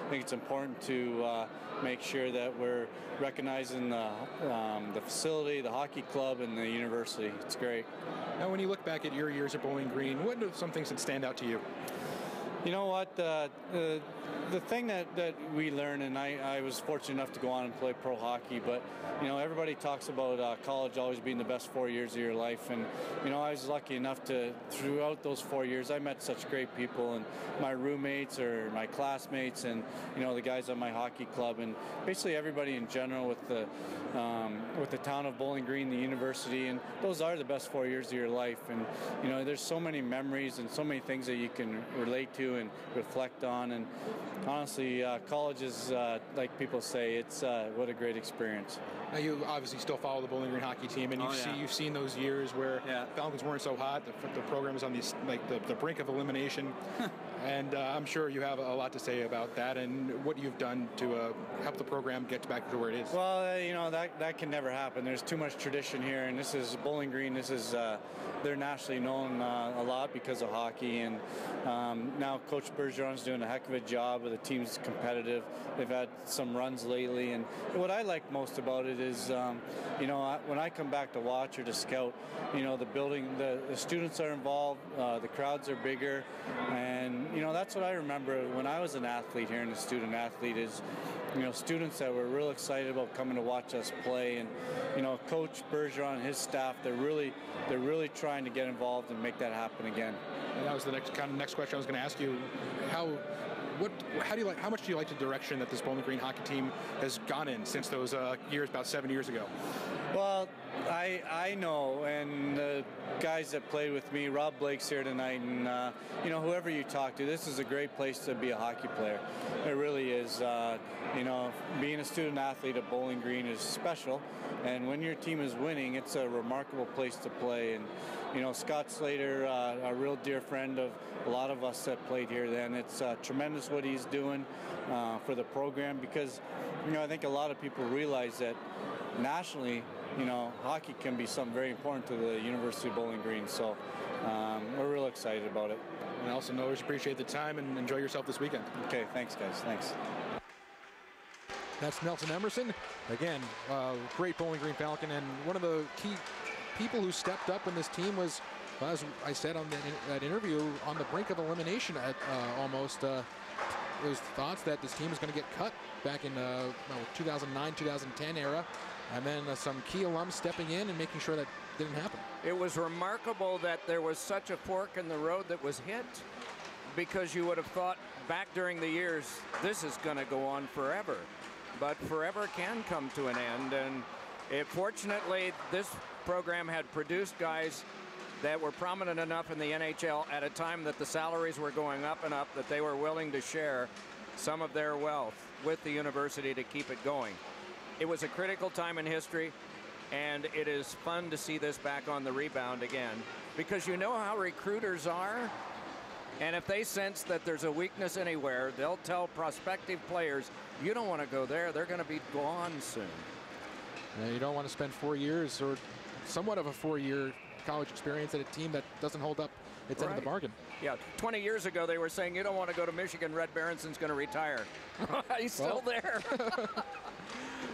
I think it's important to make sure that we're recognizing the facility, the hockey club, and the university. It's great. Now, when you look back at your years at Bowling Green, what are some things that stand out to you? You know what? The thing that we learn, and I was fortunate enough to go on and play pro hockey, but everybody talks about college always being the best 4 years of your life, and I was lucky enough to, throughout those 4 years, I met such great people, and my roommates or my classmates, and the guys on my hockey club, and basically everybody in general with the town of Bowling Green, the university, and those are the best 4 years of your life. And there's so many memories and so many things that you can relate to and reflect on. And honestly, college is, like people say, it's what a great experience. Now, you obviously still follow the Bowling Green hockey team, and you've seen those years where Falcons weren't so hot. The program was on the brink of elimination, and I'm sure you have a lot to say about that and what you've done to help the program get back to where it is. Well, that can never happen. There's too much tradition here, and this is Bowling Green. This is they're nationally known a lot because of hockey, and now Coach Bergeron's doing a heck of a job. The team's competitive. They've had some runs lately, and what I like most about it is, when I come back to watch or to scout, the building, the students are involved, the crowds are bigger, and that's what I remember when I was an athlete here and a student athlete is, students that were real excited about coming to watch us play, and Coach Bergeron and his staff, they're really trying to get involved and make that happen again. And that was the next question I was going to ask you. How much do you like the direction that this Bowling Green hockey team has gone in since those years about 7 years ago? Well, I know, and the guys that played with me, Rob Blake's here tonight, and whoever you talk to, this is a great place to be a hockey player. It really is. Being a student athlete at Bowling Green is special, and when your team is winning, it's a remarkable place to play. And Scott Slater, a real dear friend of a lot of us that played here then. It's tremendous what he's doing for the program, because I think a lot of people realize that nationally, hockey can be something very important to the University of Bowling Green. So we're real excited about it. And also, always appreciate the time and enjoy yourself this weekend. Okay, thanks, guys. Thanks. That's Nelson Emerson. Again, great Bowling Green Falcon, and one of the key people who stepped up when this team was, as I said on that interview, on the brink of elimination at almost. There's thoughts that this team is going to get cut back in 2009, 2010 era, and then some key alums stepping in and making sure that didn't happen. It was remarkable that there was such a fork in the road that was hit, because you would have thought back during the years, this is going to go on forever. But forever can come to an end, and fortunately, this program had produced guys that were prominent enough in the NHL at a time that the salaries were going up and up that they were willing to share some of their wealth with the university to keep it going. It was a critical time in history, and it is fun to see this back on the rebound again, because you know how recruiters are, and if they sense that there's a weakness anywhere, they'll tell prospective players, you don't want to go there, they're going to be gone soon. And you don't want to spend 4 years or somewhat of a 4-year college experience at a team that doesn't hold up its end of the bargain. Yeah, 20 years ago they were saying you don't want to go to Michigan, Red Berenson's going to retire. He's still there.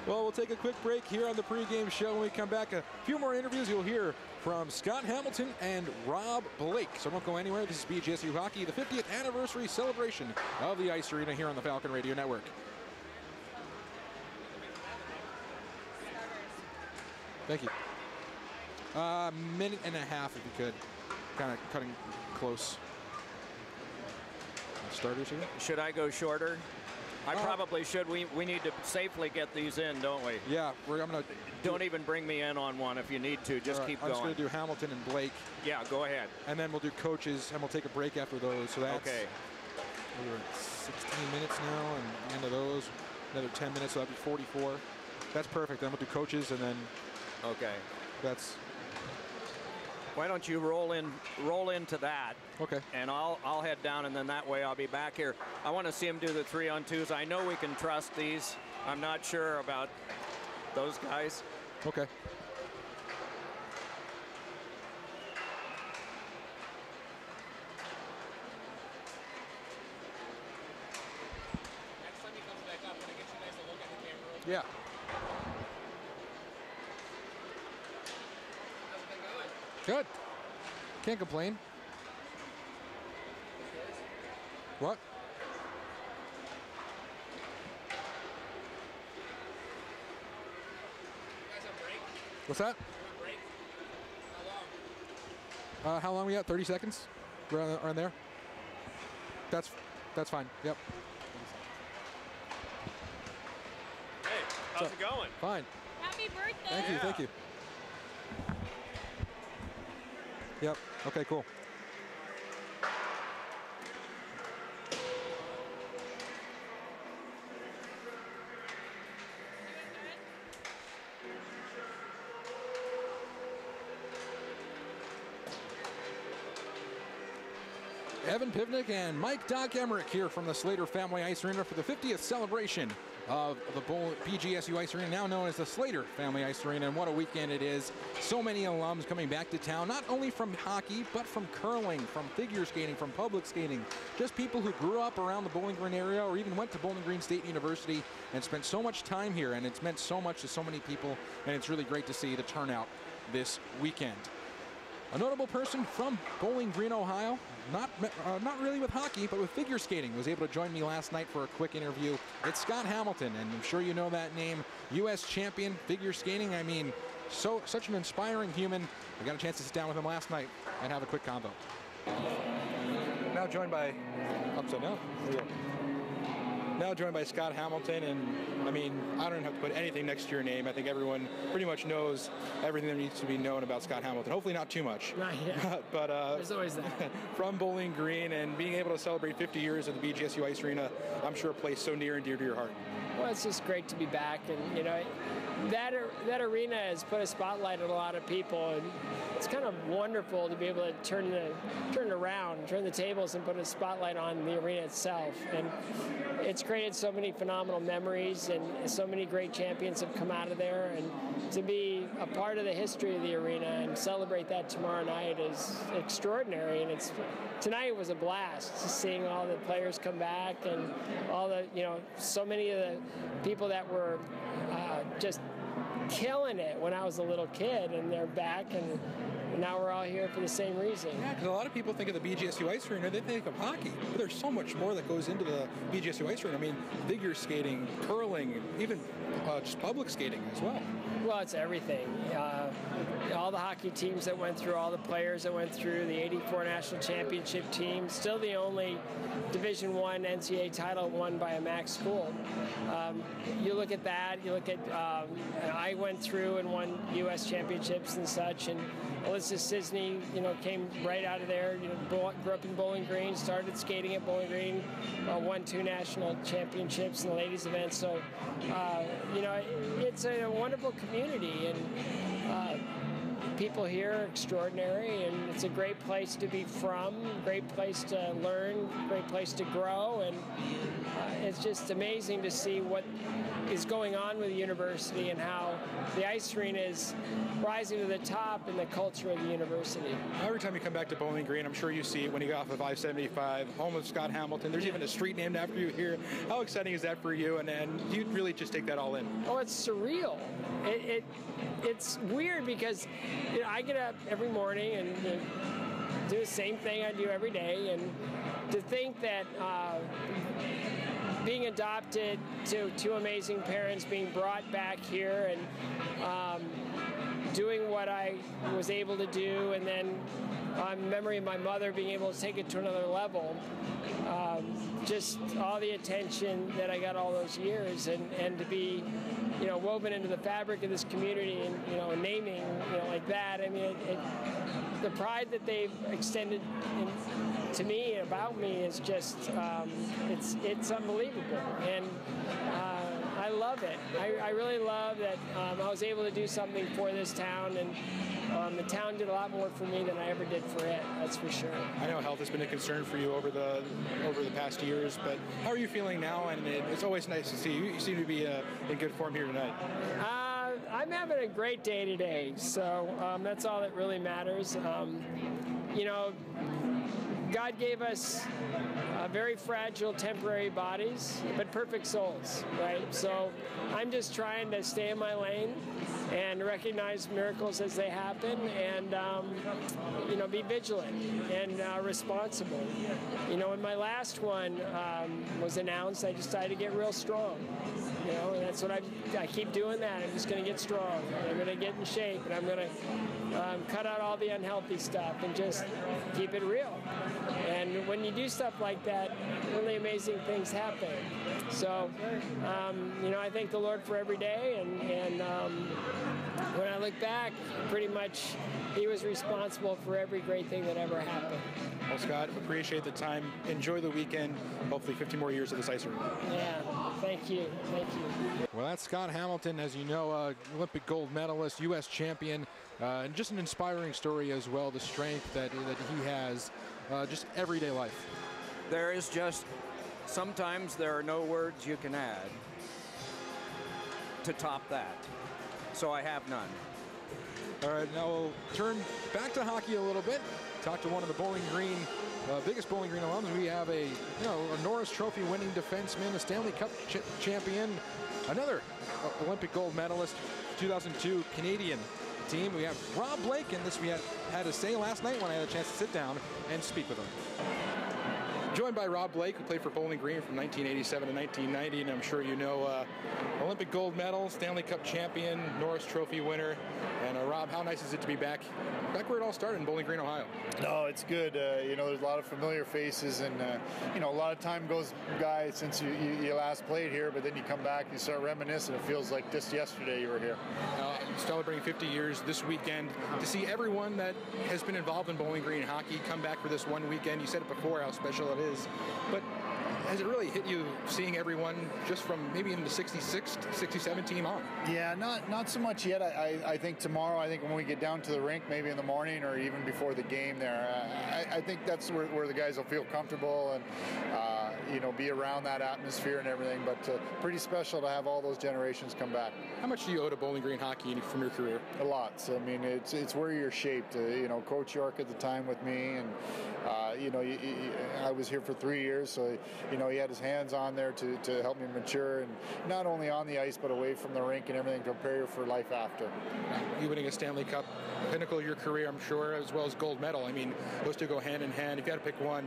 Well, we'll take a quick break here on the pregame show. When we come back, a few more interviews you'll hear from Scott Hamilton and Rob Blake. So don't go anywhere. This is BGSU Hockey, the 50th anniversary celebration of the Ice Arena here on the Falcon Radio Network. Thank you. Minute and a half, if you could. Kind of cutting close. Starters here? Should I go shorter? I probably should. We need to safely get these in, don't we? Yeah. I'm gonna don't even bring me in on one if you need to. Just keep going. I'm just going to do Hamilton and Blake. Yeah, go ahead. And then we'll do coaches, and we'll take a break after those. So that's okay. We're at 16 minutes now, and the end of those, another 10 minutes, so that'll be 44. That's perfect. Then we'll do coaches, and then okay. That's. Why don't you roll into that? Okay. And I'll head down, and then that way I'll be back here. I want to see him do the 3-on-2s. I know we can trust these. I'm not sure about those guys. Okay. Yeah. Good. Can't complain. What? What's that? How long we got? 30 seconds? Around there? That's fine. Yep. Hey, how's it going? Fine. Happy birthday. Thank you, thank you. Yep, okay, cool. Evan Pivnick and Mike Doc Emrick here from the Slater Family Ice Arena for the 50th celebration of the BGSU Ice Arena, now known as the Slater Family Ice Arena, and what a weekend it is. So many alums coming back to town, not only from hockey, but from curling, from figure skating, from public skating, just people who grew up around the Bowling Green area or even went to Bowling Green State University and spent so much time here, and it's meant so much to so many people, and it's really great to see the turnout this weekend. A notable person from Bowling Green, Ohio, not really with hockey, but with figure skating, was able to join me last night for a quick interview. It's Scott Hamilton, and I'm sure you know that name. U.S. champion figure skating. I mean, such an inspiring human. I got a chance to sit down with him last night and have a quick convo. Now joined by upside down. Now joined by Scott Hamilton, and I mean, I don't have to put anything next to your name. I think everyone pretty much knows everything that needs to be known about Scott Hamilton. Hopefully not too much. Not yet. But there's always that. From Bowling Green and being able to celebrate 50 years of the BGSU Ice Arena, I'm sure a place so near and dear to your heart. Well, it's just great to be back, and you know, that arena has put a spotlight on a lot of people, and it's kind of wonderful to be able to turn the tables and put a spotlight on the arena itself. And it's created so many phenomenal memories, and so many great champions have come out of there. And to be a part of the history of the arena and celebrate that tomorrow night is extraordinary. And tonight was a blast, just seeing all the players come back and all the, so many of the people that were just killing it when I was a little kid, and they're back, and now we're all here for the same reason. Yeah, because a lot of people think of the BGSU Ice Arena, they think of hockey, but there's so much more that goes into the BGSU Ice Arena. I mean, figure skating, curling, even just public skating as well. Well, it's everything. All the hockey teams that went through, all the players that went through, the 84 national championship team, still the only Division I NCAA title won by a MAC school. You look at that, you look at, I went through and won U.S. championships and such, and Alyssa Sisney, came right out of there, grew up in Bowling Green, started skating at Bowling Green, won 2 national championships in the ladies event. So, it's a wonderful community, and people here are extraordinary, and it's a great place to be from, great place to learn, great place to grow, and it's just amazing to see what is going on with the university and how the ice arena is rising to the top in the culture of the university. Every time you come back to Bowling Green, I'm sure you see it when you go off of I-75, home of Scott Hamilton. There's even a street named after you here. How exciting is that for you? And you really just take that all in? Oh, it's surreal. It's weird because I get up every morning and do the same thing I do every day, and to think that being adopted to 2 amazing parents, being brought back here, and doing what I was able to do, and then in memory of my mother being able to take it to another level. Just all the attention that I got all those years, and to be, woven into the fabric of this community, and naming, like that. I mean, the pride that they've extended to me about me is just, it's unbelievable, and I love it. I really love that I was able to do something for this town, and the town did a lot more for me than I ever did for it. That's for sure. I know health has been a concern for you over the past years, but how are you feeling now? And it's always nice to see you. You seem to be in good form here tonight. I'm having a great day today, so that's all that really matters. God gave us very fragile temporary bodies, but perfect souls, right? So I'm just trying to stay in my lane and recognize miracles as they happen, and be vigilant and responsible. When my last one was announced, I decided to get real strong. And that's what I keep doing that. I'm just going to get strong. I'm going to get in shape, and I'm going to cut out all the unhealthy stuff and just keep it real. And when you do stuff like that, really amazing things happen. So, I thank the Lord for every day, and when I look back, pretty much He was responsible for every great thing that ever happened. Well, Scott, appreciate the time. Enjoy the weekend. Hopefully 50 more years of this ice rink. Yeah, thank you. Well, that's Scott Hamilton, as you know, Olympic gold medalist, U.S. champion, and just an inspiring story as well, the strength that he has, just everyday life. There is just, sometimes there are no words you can add to top that. So I have none. All right, now we'll turn back to hockey a little bit. Talk to one of the Bowling Green, biggest Bowling Green alums. We have a Norris Trophy winning defenseman, a Stanley Cup champion, another Olympic gold medalist, 2002 Canadian team. We have Rob Blake, and this we had to say last night when I had a chance to sit down and speak with him. Joined by Rob Blake, who played for Bowling Green from 1987 to 1990, and I'm sure you know Olympic gold medal, Stanley Cup champion, Norris Trophy winner. And Rob, how nice is it to be back where it all started in Bowling Green, Ohio? No, it's good. There's a lot of familiar faces, and a lot of time goes by since you last played here. But then you come back, you start reminiscing. It feels like just yesterday you were here. Celebrating 50 years this weekend. To see everyone that has been involved in Bowling Green hockey come back for this one weekend. You said it before how special it is, but has it really hit you seeing everyone just from maybe in the 66, 67 team on? Yeah, not so much yet. I think tomorrow, when we get down to the rink, maybe in the morning or even before the game there, I think that's where the guys will feel comfortable and, be around that atmosphere and everything. But pretty special to have all those generations come back. How much do you owe to Bowling Green hockey from your career? A lot. So, it's where you're shaped. Coach York at the time with me, and I was here for 3 years, so he had his hands on there to help me mature, and not only on the ice but away from the rink and everything, to prepare you for life after. You winning a Stanley Cup, pinnacle of your career, I'm sure, as well as gold medal. Those two go hand in hand. If you had to pick one,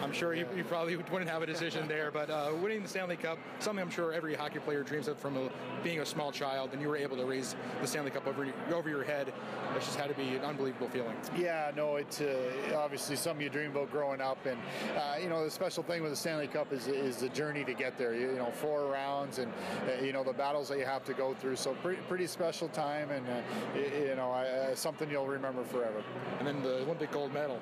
I'm sure you probably wouldn't have a decision there, but winning the Stanley Cup, something I'm sure every hockey player dreams of from being a small child, and you were able to raise the Stanley Cup over your head. That just had to be an unbelievable feeling. Yeah, no, it's obviously something you dream about growing up, and the special thing with the Stanley Cup is the journey to get there. 4 rounds, and the battles that you have to go through. So pretty special time, and something you'll remember forever. And then the Olympic gold medal,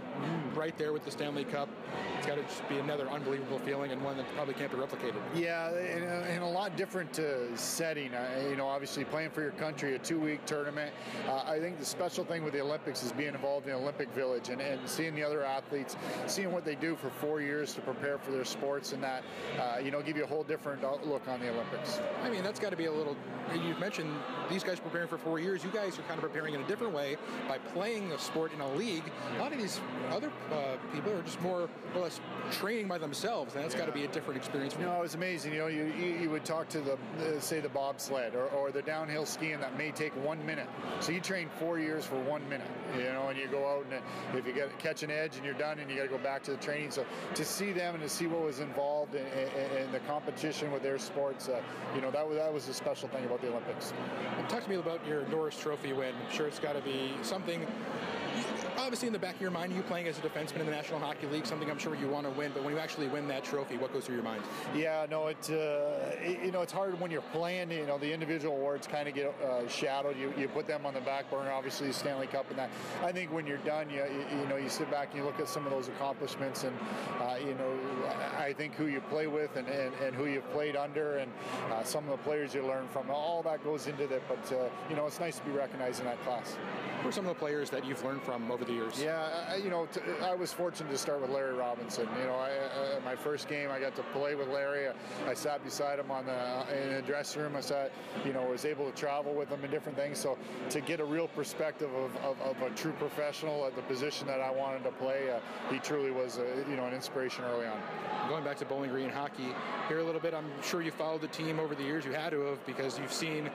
right there with the Stanley Cup. It's got to just be another unbelievable feeling, and one that probably can't be replicated. Yeah, in a lot different setting. Obviously playing for your country, a 2-week tournament. I think the special thing with the Olympics is being involved in the Olympic Village and seeing the other athletes, seeing what they do for 4 years to prepare for their sports, and that give you a whole different outlook on the Olympics. That's got to be a little. You've mentioned these guys preparing for 4 years. You guys are kind of preparing in a different way by playing a sport in a league. A lot of these other people are just more or less training by themselves, and that's got to be a different experience for you. No, it's amazing. You would talk to the bobsled or the downhill skiing that may take 1 minute. So you train 4 years for 1 minute, and you go out, and if you catch an edge and you're done, and you got to go back to the training. So to see them and to see what was involved in the competition with their sports, that was a special thing about the Olympics. Talk to me about your Norris Trophy win. I'm sure it's got to be something. Obviously, in the back of your mind, you playing as a defenseman in the National Hockey League, something I'm sure you want to win. But when you actually win that trophy, what goes through your mind? Yeah, no, it's hard when you're playing. The individual awards kind of get shadowed. You put them on the back burner. Obviously, the Stanley Cup and that. I think when you're done, you sit back and you look at some of those accomplishments, and I think who you play with and who you've played under, and some of the players you learn from. All that goes into that. But it's nice to be recognized in that class. Who are some of the players that you've learned from over the years. Yeah, I was fortunate to start with Larry Robinson. My first game I got to play with Larry. I sat beside him in the dressing room. I sat, was able to travel with him and different things. So to get a real perspective of a true professional at the position that I wanted to play, he truly was an inspiration early on. Going back to Bowling Green hockey here a little bit, I'm sure you followed the team over the years. You had to have, because you've seen,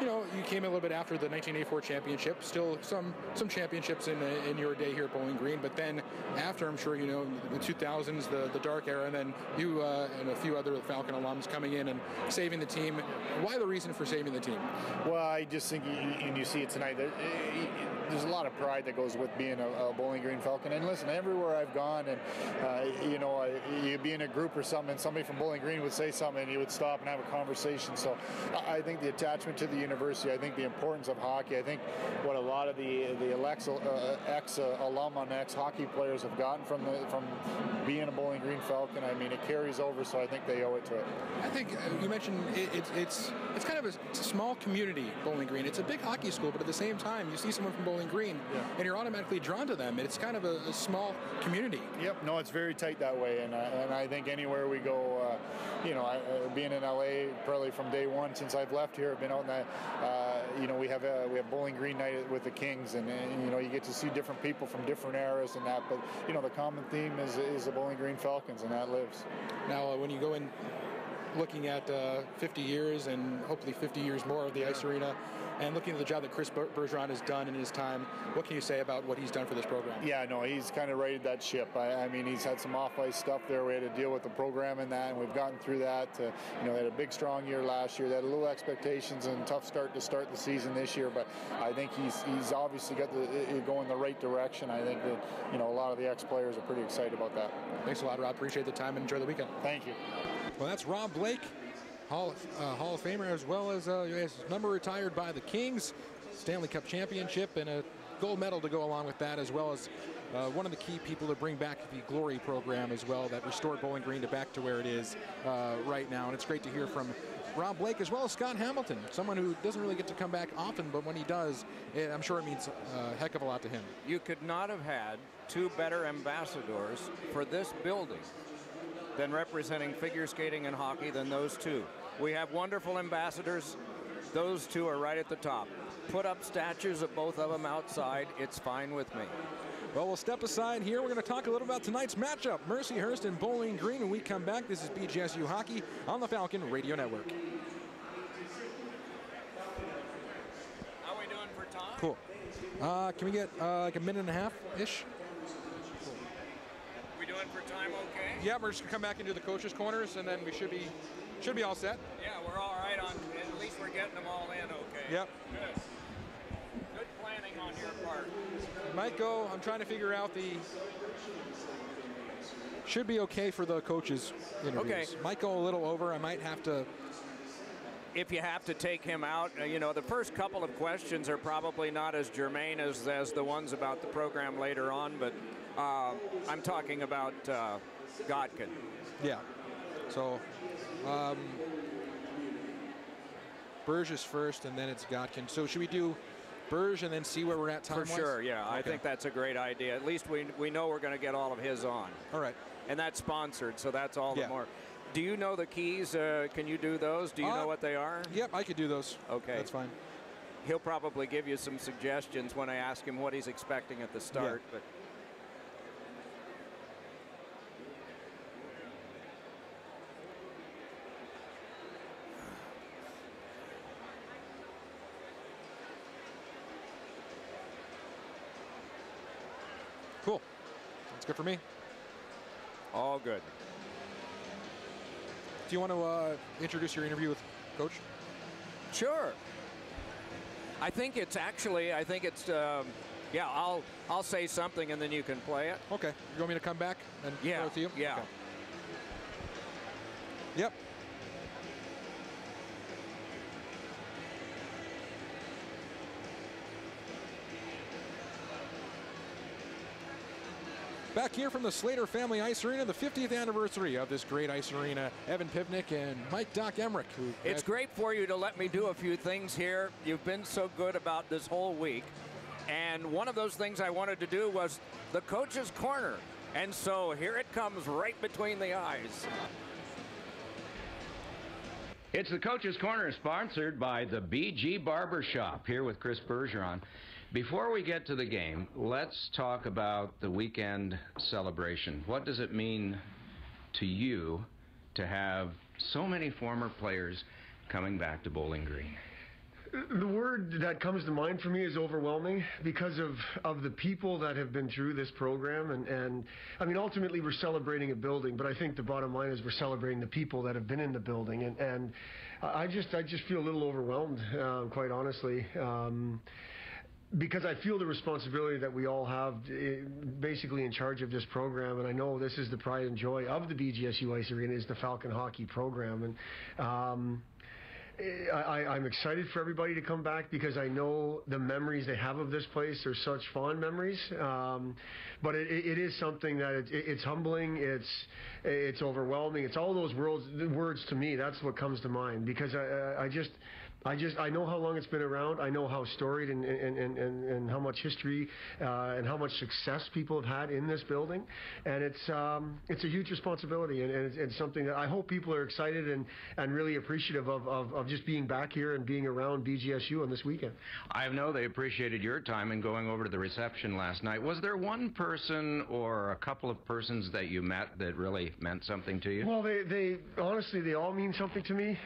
you came a little bit after the 1984 championship. Still some championships in your day here at Bowling Green, but then after, I'm sure the 2000s, the dark era, and then you and a few other Falcon alums coming in and saving the team. Why the reason for saving the team? Well, I just think, and you see it tonight, there's a lot of pride that goes with being a Bowling Green Falcon. And listen, everywhere I've gone, and you'd be in a group or something, and somebody from Bowling Green would say something, and you would stop and have a conversation. So I think the attachment to the university, I think the importance of hockey, I think what a lot of the ex-alum and ex-hockey players have gotten from being a Bowling Green Falcon, I mean, it carries over, so I think they owe it to it. I think you mentioned it's kind of a small community, Bowling Green. It's a big hockey school, but at the same time, you see someone from Bowling Green, and you're automatically drawn to them. It's kind of a small community. Yep, no, it's very tight that way, and I think anywhere we go, being in LA probably from day one since I've left here, I've been out in that, we have Bowling Green night with the Kings, and you get to see different people from different eras and that, but the common theme is the Bowling Green Falcons, and that lives. Now, when you go in looking at 50 years and hopefully 50 years more of the ice arena, and looking at the job that Chris Bergeron has done in his time, what can you say about what he's done for this program? Yeah, no, he's kind of righted that ship. I mean, he's had some off-ice stuff there. We had to deal with the program and that, and we've gotten through that. They had a big, strong year last year. They had a little expectations and tough start to start the season this year, but I think he's obviously got it going the right direction. I think that, a lot of the ex-players are pretty excited about that. Thanks a lot, Rob. Appreciate the time and enjoy the weekend. Thank you. Well, that's Rob Blake, Hall of Famer, as well as number retired by the Kings, Stanley Cup championship, and a gold medal to go along with that, as well as one of the key people to bring back the Glory program as well, that restored Bowling Green back to where it is right now. And it's great to hear from Rob Blake, as well as Scott Hamilton, someone who doesn't really get to come back often, but when he does, I'm sure it means a heck of a lot to him. You could not have had two better ambassadors for this building than representing figure skating and hockey than those two. We have wonderful ambassadors. Those two are right at the top. Put up statues of both of them outside. It's fine with me. Well, we'll step aside here. We're going to talk a little about tonight's matchup, Mercyhurst and Bowling Green. When we come back, this is BGSU Hockey on the Falcon Radio Network. How are we doing for time? Cool. Can we get like a minute and a half-ish? We doing for time okay? Yeah, we're just going to come back into the coaches' corners, and then we should be all set. Yeah, we're all right on, at least we're getting them all in okay. Yep. Good. Good planning on your part. Might go, I'm trying to figure out should be okay for the coaches' interviews. Okay. Might go a little over. I might have to. If you have to take him out, the first couple of questions are probably not as germane as the ones about the program later on, but I'm talking about Godkin. Yeah. So Berge is first, and then it's Godkin. So should we do Berge and then see where we're at time-wise? For sure, yeah. Okay. I think that's a great idea. At least we know we're going to get all of his on. All right. And that's sponsored, so that's all the more. Do you know the keys? Can you do those? Do you know what they are? Yep, I could do those. Okay. That's fine. He'll probably give you some suggestions when I ask him what he's expecting at the start. Yeah. But cool. That's good for me. All good. Do you want to introduce your interview with Coach? Sure. I think it's yeah, I'll say something and then you can play it. Okay. You want me to come back and throw it to you? Yeah. Okay. Yep. Back here from the Slater Family Ice Arena, the 50th anniversary of this great ice arena. Evan Pivnick and Mike Doc Emrick. It's great for you to let me do a few things here. You've been so good about this whole week. And one of those things I wanted to do was the coach's corner. And so here it comes right between the eyes. It's the Coach's Corner, sponsored by the BG Barbershop, here with Chris Bergeron. Before we get to the game, let's talk about the weekend celebration. What does it mean to you to have so many former players coming back to Bowling Green? The word that comes to mind for me is overwhelming, because of the people that have been through this program. And I mean, ultimately we're celebrating a building, but I think the bottom line is we're celebrating the people that have been in the building. And I just feel a little overwhelmed, quite honestly. Because I feel the responsibility that we all have, basically in charge of this program, and I know this is the pride and joy of the BGSU Ice Arena, is the Falcon Hockey program. And I'm excited for everybody to come back, because I know the memories they have of this place are such fond memories. But it is something that it's humbling, it's overwhelming, it's all those words to me. That's what comes to mind, because I know how long it's been around. I know how storied and how much history and how much success people have had in this building, and it's a huge responsibility, and it's something that I hope people are excited and really appreciative of just being back here and being around BGSU on this weekend. I know they appreciated your time in going over to the reception last night. Was there one person or a couple of persons that you met that really meant something to you? Well, they honestly, they all mean something to me.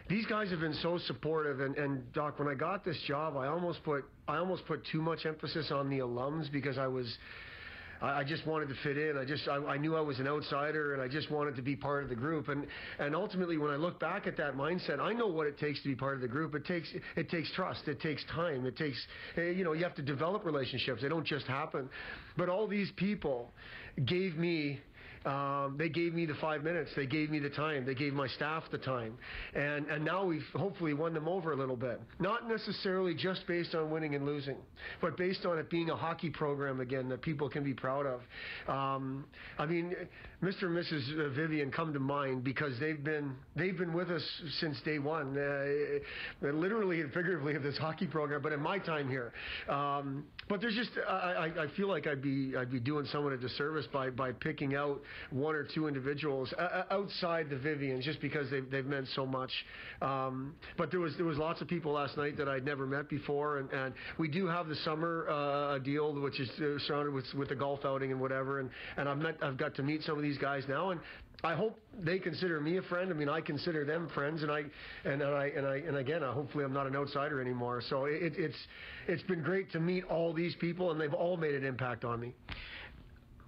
These guys have been so supportive, and Doc, when I got this job, I almost put too much emphasis on the alums, because I just wanted to fit in. I knew I was an outsider, and I just wanted to be part of the group. And ultimately, when I look back at that mindset, I know what it takes to be part of the group. It takes trust. It takes time. It takes, you have to develop relationships. They don't just happen. But all these people gave me. They gave me the 5 minutes. They gave me the time. They gave my staff the time. And now we've hopefully won them over a little bit. Not necessarily just based on winning and losing, but based on it being a hockey program again that people can be proud of. I mean, Mr. and Mrs. Vivian come to mind, because they've been with us since day one, literally and figuratively, of this hockey program, but in my time here. But there's just, I feel like I'd be doing someone a disservice by picking out one or two individuals outside the Vivians, just because they've meant so much. But there was lots of people last night that I'd never met before, and we do have the summer deal, which is surrounded with the golf outing and whatever. And I've got to meet some of these guys now, and I hope they consider me a friend. I mean, I consider them friends, and again, hopefully I'm not an outsider anymore. So it's been great to meet all these people, and they've all made an impact on me.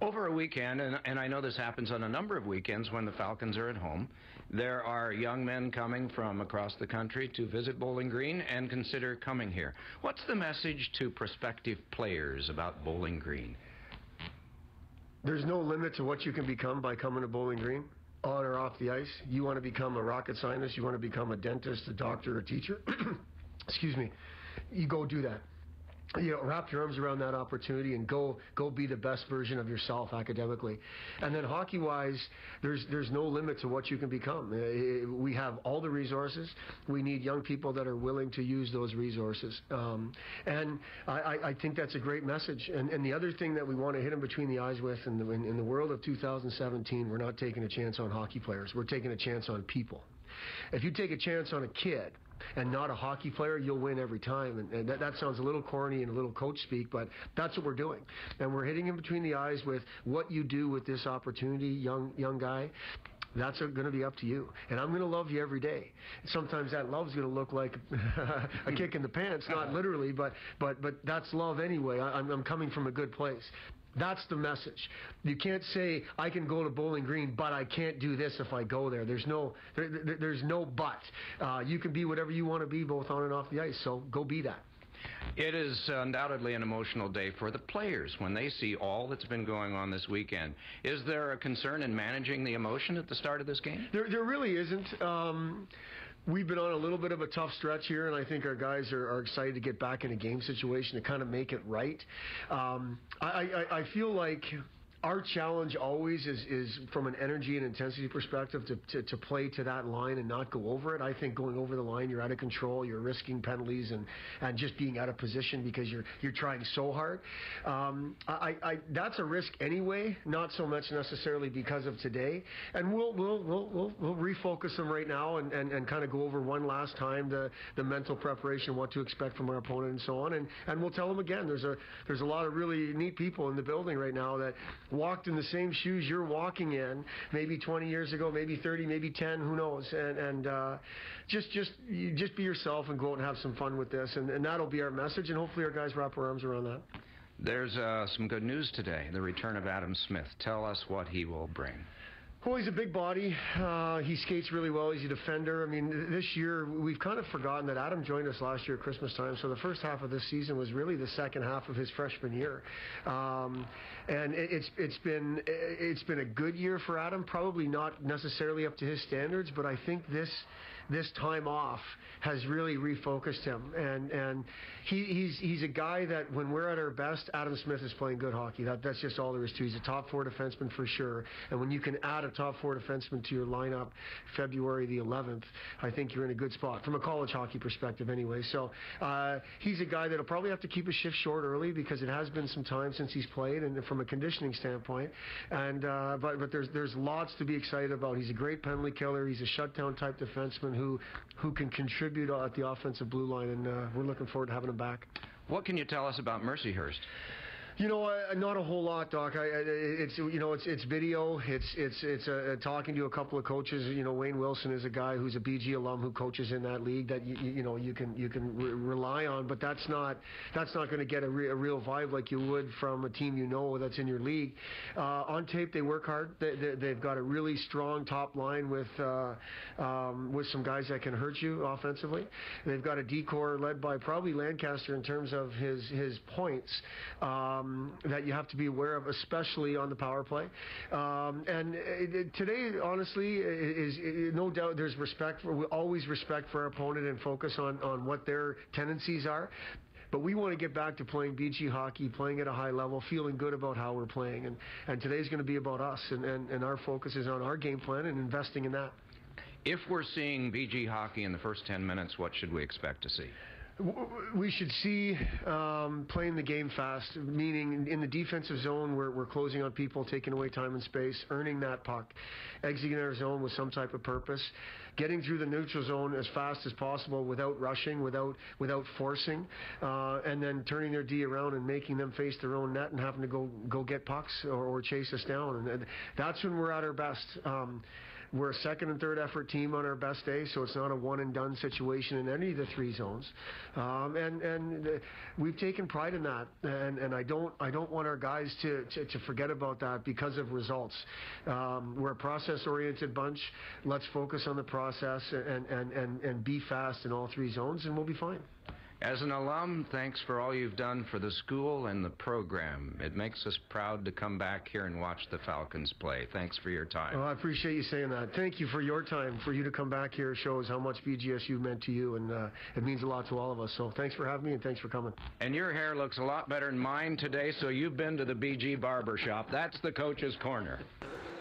Over a weekend, and I know this happens on a number of weekends when the Falcons are at home, there are young men coming from across the country to visit Bowling Green and consider coming here. What's the message to prospective players about Bowling Green? There's no limit to what you can become by coming to Bowling Green, on or off the ice. You want to become a rocket scientist, you want to become a dentist, a doctor, a teacher, excuse me, you go do that. Wrap your arms around that opportunity and go be the best version of yourself academically. And then hockey-wise, there's no limit to what you can become. We have all the resources. We need young people that are willing to use those resources. And I think that's a great message. And the other thing that we want to hit them between the eyes with, in the world of 2017, we're not taking a chance on hockey players. We're taking a chance on people. If you take a chance on a kid and not a hockey player, you'll win every time. And that sounds a little corny and a little coach speak, but that's what we're doing. And we're hitting him between the eyes with what you do with this opportunity, young guy. That's going to be up to you. And I'm going to love you every day. Sometimes that love's going to look like a kick in the pants, not literally, but that's love anyway. I'm coming from a good place. That's the message. You can't say, I can go to Bowling Green, but I can't do this if I go there. There's no but. You can be whatever you want to be, both on and off the ice, so go be that. It is undoubtedly an emotional day for the players when they see all that's been going on this weekend. Is there a concern in managing the emotion at the start of this game? There really isn't. We've been on a little bit of a tough stretch here, and I think our guys are excited to get back in a game situation to kind of make it right. I feel like our challenge always is from an energy and intensity perspective to play to that line and not go over it. I think going over the line, you're out of control, you're risking penalties and just being out of position because you're trying so hard. That's a risk anyway, not so much necessarily because of today. And we'll refocus them right now and kind of go over one last time the mental preparation, what to expect from our opponent and so on. And we'll tell them again, there's a lot of really neat people in the building right now that walked in the same shoes you're walking in, maybe 20 years ago, maybe 30, maybe 10, who knows. And just be yourself and go out and have some fun with this. And that'll be our message, and hopefully our guys wrap their arms around that. There's some good news today, the return of Adam Smith. Tell us what he will bring. Well, he's a big body. He skates really well. He's a defender. I mean, this year, we've kind of forgotten that Adam joined us last year at Christmas time, so the first half of this season was really the second half of his freshman year. And it's been a good year for Adam, probably not necessarily up to his standards, but I think this time off has really refocused him, and he's a guy that when we're at our best, Adam Smith is playing good hockey. That's just all there is to. He's a top 4 defenseman for sure, and when you can add a top 4 defenseman to your lineup February the 11th, I think you're in a good spot from a college hockey perspective anyway. So he's a guy that'll probably have to keep his shift short early because it has been some time since he's played, and from a conditioning standpoint, and but there's lots to be excited about. He's a great penalty killer. He's a shutdown type defenseman who can contribute at the offensive blue line, and we're looking forward to having him back. What can you tell us about Mercyhurst? You know, not a whole lot, Doc. It's video. It's talking to a couple of coaches. You know, Wayne Wilson is a guy who's a BG alum who coaches in that league that you can rely on. But that's not going to get a real vibe like you would from a team that's in your league. On tape, they work hard. They've got a really strong top line with some guys that can hurt you offensively. They've got a D-core led by probably Lancaster in terms of his points. That you have to be aware of, especially on the power play. Today, honestly, is no doubt there's always respect for our opponent and focus on what their tendencies are. But we want to get back to playing BG hockey, playing at a high level, feeling good about how we're playing. And today's going to be about us, and our focus is on our game plan and investing in that. If we're seeing BG hockey in the first 10 minutes, what should we expect to see? We should see playing the game fast, meaning in the defensive zone we're closing on people, taking away time and space, earning that puck, exiting our zone with some type of purpose, getting through the neutral zone as fast as possible without rushing, without forcing, and then turning their D around and making them face their own net and having to go get pucks or chase us down. And that's when we're at our best. We're a second and third effort team on our best day, so it's not a one and done situation in any of the 3 zones. And we've taken pride in that, and I don't want our guys to forget about that because of results. We're a process-oriented bunch. Let's focus on the process and be fast in all 3 zones, and we'll be fine. As an alum, thanks for all you've done for the school and the program. It makes us proud to come back here and watch the Falcons play. Thanks for your time. Oh, I appreciate you saying that. Thank you for your time. For you to come back here shows how much BGSU meant to you, and it means a lot to all of us. So thanks for having me, and thanks for coming. And your hair looks a lot better than mine today, so you've been to the BG Barber Shop. That's the Coach's Corner.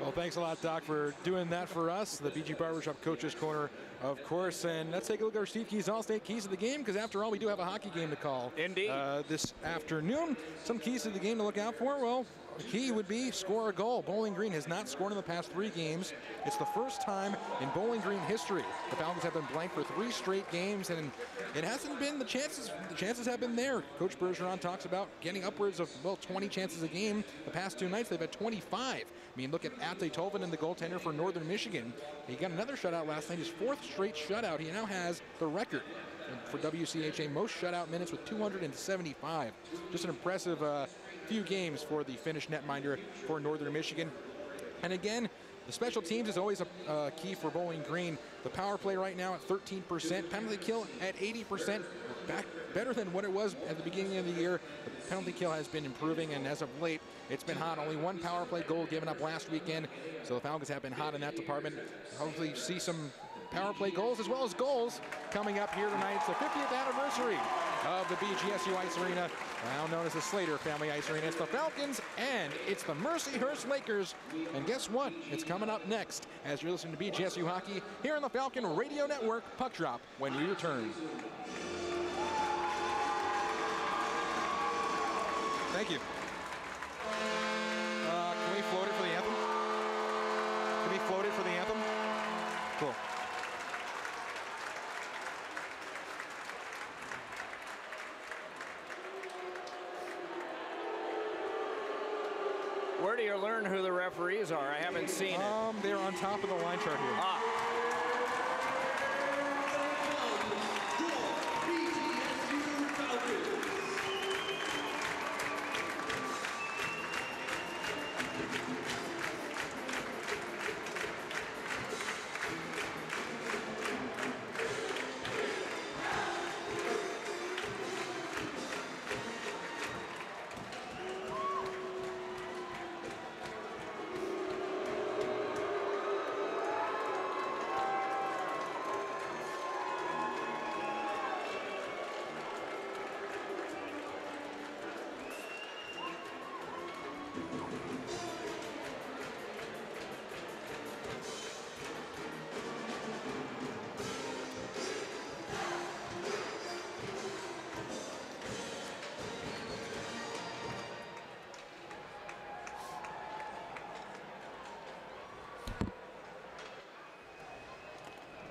Well, thanks a lot, Doc, for doing that for us. The BG Barbershop Coach's Corner, of course. And let's take a look at our Steve Keys All-State Keys of the Game, because after all, we do have a hockey game to call. Indeed. This afternoon. Some keys of the game to look out for. Well, the key would be score a goal. Bowling Green has not scored in the past 3 games. It's the first time in Bowling Green history the Falcons have been blank for 3 straight games, and it hasn't been the chances. The chances have been there. Coach Bergeron talks about getting upwards of 20 chances a game. The past 2 nights they've had 25. I mean, look at Ate Tolvanen, the goaltender for Northern Michigan. He got another shutout last night, his 4th straight shutout. He now has the record for WCHA most shutout minutes with 275. Just an impressive few games for the Finnish netminder for Northern Michigan. And again, the special teams is always a key for Bowling Green. The power play right now at 13%, penalty kill at 80%, back better than what it was at the beginning of the year. The penalty kill has been improving, and as of late, it's been hot. Only 1 power play goal given up last weekend, so the Falcons have been hot in that department. Hopefully see some power play goals as well as goals coming up here tonight. It's the 50th anniversary of the BGSU Ice Arena, now known as the Slater Family Ice Arena. It's the Falcons and it's the Mercyhurst Lakers. And guess what? It's coming up next as you're listening to BGSU Hockey here on the Falcon Radio Network. Puck drop when we return. Thank you. Can we float it for the anthem? Can we float it for the anthem? Cool. Where do you learn who the referees are? I haven't seen it. They're on top of the line chart here.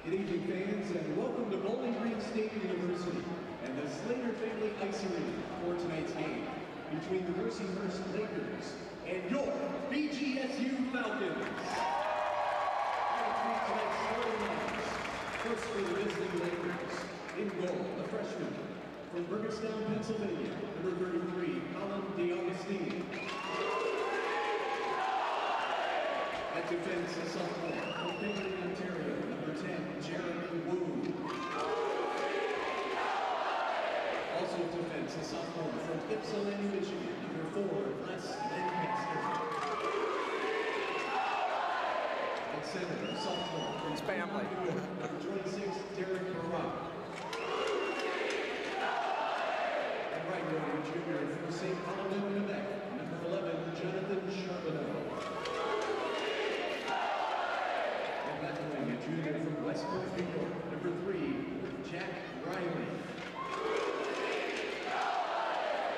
Good evening, fans, and welcome to Bowling Green State University and the Slater Family Ice Arena for tonight's game between the Mercyhurst Lakers and your BGSU Falcons. Tonight's starting lineups. First for the visiting Lakers, in goal, the freshman from Burgettstown, Pennsylvania, number 33, Colin DeAugustine. At defense, a sophomore from Pivnick, Ontario, number 10, Jeremy Wu. Also at defense, a sophomore from Ypsilanti, Michigan, number 4, Les Lancaster. At center, a sophomore from His family. number 26, Derek Barak. And right wing, junior from St. Paul, Quebec, number 11, Jonathan Charbonneau. Junior from Westport, New York, number 3, Jack Riley.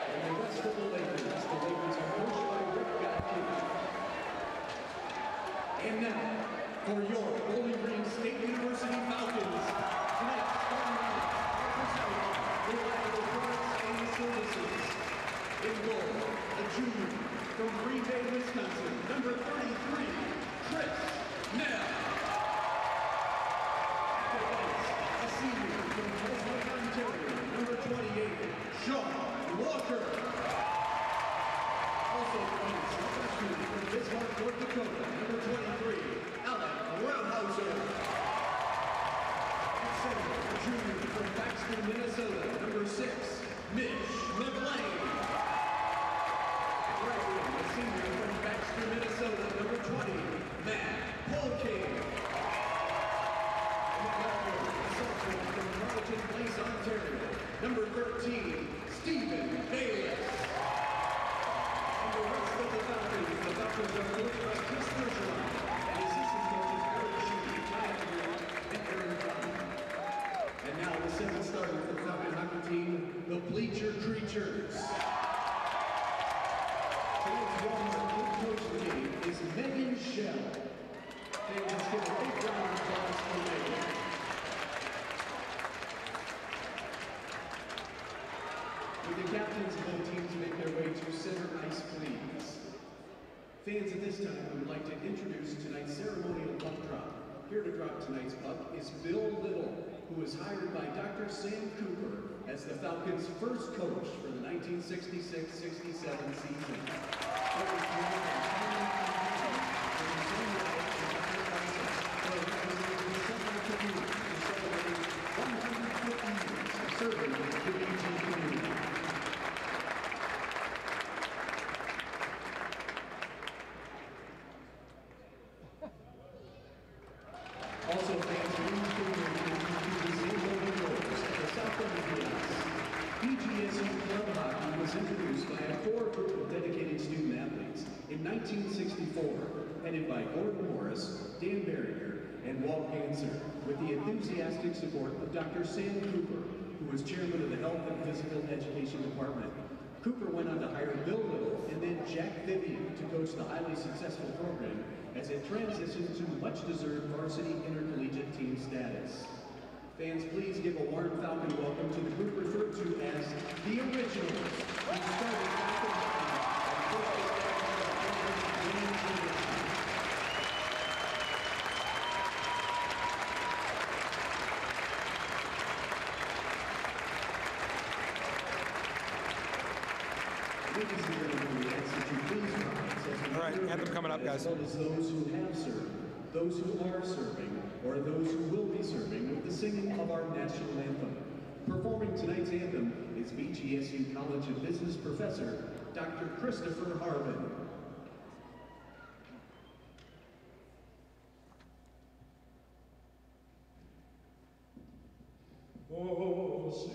And the rest of the Lakers are coached by Rick Gottlieb. And now, for your Bowling Green State University Falcons, tonight's starting lineup are presented by Reliable Products and Services. In goal, a junior from Green Bay, Wisconsin, number 33, Chris Nell. Number 28, Sean Walker. Also points, a freshman from Bismarck, North Dakota, number 23, Alec Roundhauser. At center, a junior from Baxter, Minnesota, number 6, Mitch McLean. At right wing, a senior from Baxter, Minnesota, number 20, Matt Polking. Place, Ontario, number 13, Stephen Bayless. And the rest of the Falcons are coached by Chris Bergeron and assistant coaches Eric Sheedy, and Aaron Brown. And now the second starter for the Falcon hockey team, the Bleacher Creatures. Tonight's one coach of the game is Megan Shell. Let's give a big round of applause for Megan. Would the captains of both teams make their way to center ice, please? Fans, at this time, we would like to introduce tonight's ceremonial puck drop. Here to drop tonight's puck is Bill Little, who was hired by Dr. Sam Cooper as the Falcons' first coach for the 1966-67 season. Serving the BG community. Also, fans, headed by Gordon Morris, Dan Berringer, and Walt Ganser, with the enthusiastic support of Dr. Sam Cooper, who was chairman of the Health and Physical Education Department. Cooper went on to hire Bill Little and then Jack Vivian to coach the highly successful program as it transitioned to much-deserved varsity intercollegiate team status. Fans, please give a warm Falcon welcome to the group referred to as the Originals. Who started back in All right, anthem coming up, guys. As well as those who have served, those who are serving, or those who will be serving with the singing of our national anthem. Performing tonight's anthem is BGSU College of Business professor, Dr. Christopher Harvin. Oh, say,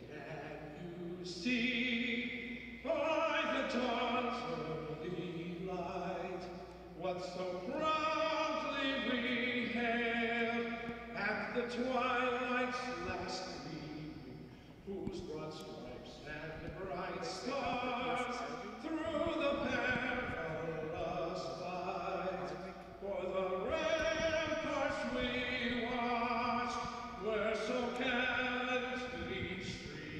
can you see by the dawn's early light what so proudly we hailed at the twilight's last gleaming, whose broad stripes and bright stars through the perilous fight for the ramparts we watched were so gallantly streaming,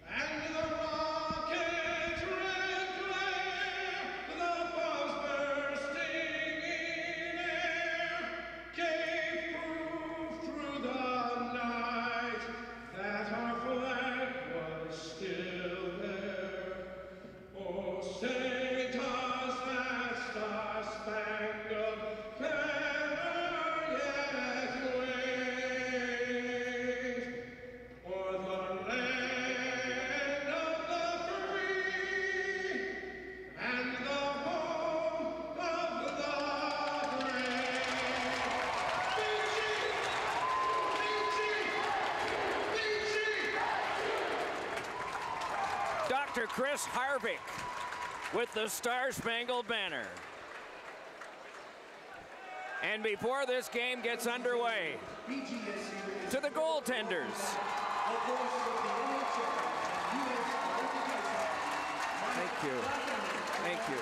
and the rocket's red glare, the bombs bursting in air, gave proof through the night that our flag was still there. Oh, say does that star-spangled banner yet wave o'er the land of the free and the home of the brave? Dr. Chris Harvick with the Star-Spangled Banner. And before this game gets underway, to the goaltenders. Thank you. Thank you.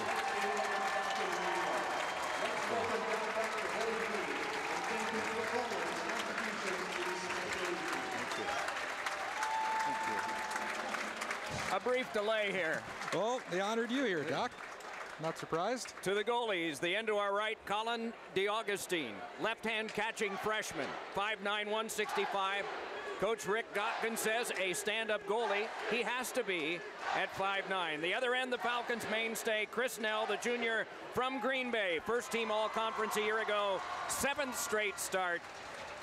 A brief delay here. Well, they honored you here, Doc. Not surprised. To the goalies, the end to our right, Colin DeAugustine, left-hand catching freshman, 5'9", 165. Coach Rick Gotkin says a stand-up goalie, he has to be at 5'9". The other end, the Falcons' mainstay, Chris Nell, the junior from Green Bay, first-team All-Conference a year ago, 7th straight start,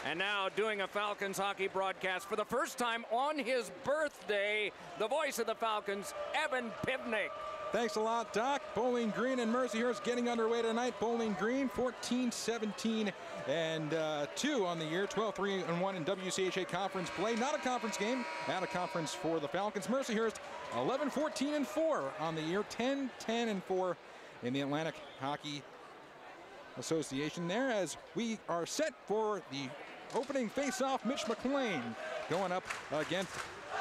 and now doing a Falcons hockey broadcast for the first time on his birthday, the voice of the Falcons, Evan Pivnick. Thanks a lot, Doc. Bowling Green and Mercyhurst getting underway tonight. Bowling Green 14-17 and 2 on the year, 12-3-1 in WCHA conference play. Not a conference game, out of conference for the Falcons. Mercyhurst 11-14-4 on the year, 10-10-4 in the Atlantic Hockey Association there, as we are set for the opening face-off. Mitch McLean going up against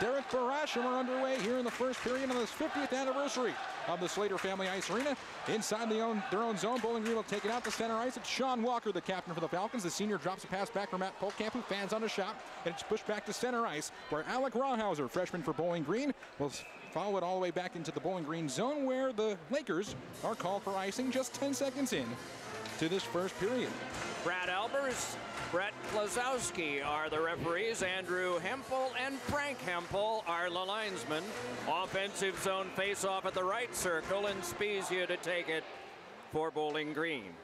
Derek Barash, and we're underway here in the first period on this 50th anniversary of the Slater Family Ice Arena. Inside their own zone, Bowling Green will take it out to center ice. It's Sean Walker, the captain for the Falcons. The senior drops a pass back for Matt Polkamp, who fans on a shot, and it's pushed back to center ice, where Alec Rawhauser, freshman for Bowling Green, will follow it all the way back into the Bowling Green zone, where the Lakers are called for icing just 10 seconds in to this first period. Brad Albers, Brett Klazowski are the referees. Andrew Hempel and Frank Hempel are the linesmen. Offensive zone face-off at the right circle, and Spezia to take it for Bowling Green.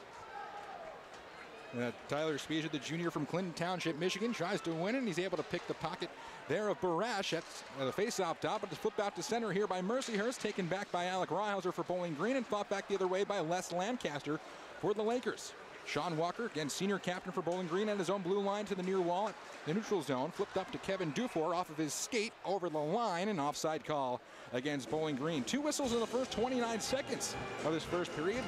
Tyler Spezia, the junior from Clinton Township, Michigan, tries to win it, and he's able to pick the pocket there of Barash at the face-off top, but it's flipped out to center here by Mercyhurst, taken back by Alec Rawhauser for Bowling Green, and fought back the other way by Les Lancaster for the Lakers. Sean Walker, again senior captain for Bowling Green, at his own blue line to the near wall, the neutral zone, flipped up to Kevin Dufour off of his skate over the line, an offside call against Bowling Green. 2 whistles in the first 29 seconds of this first period.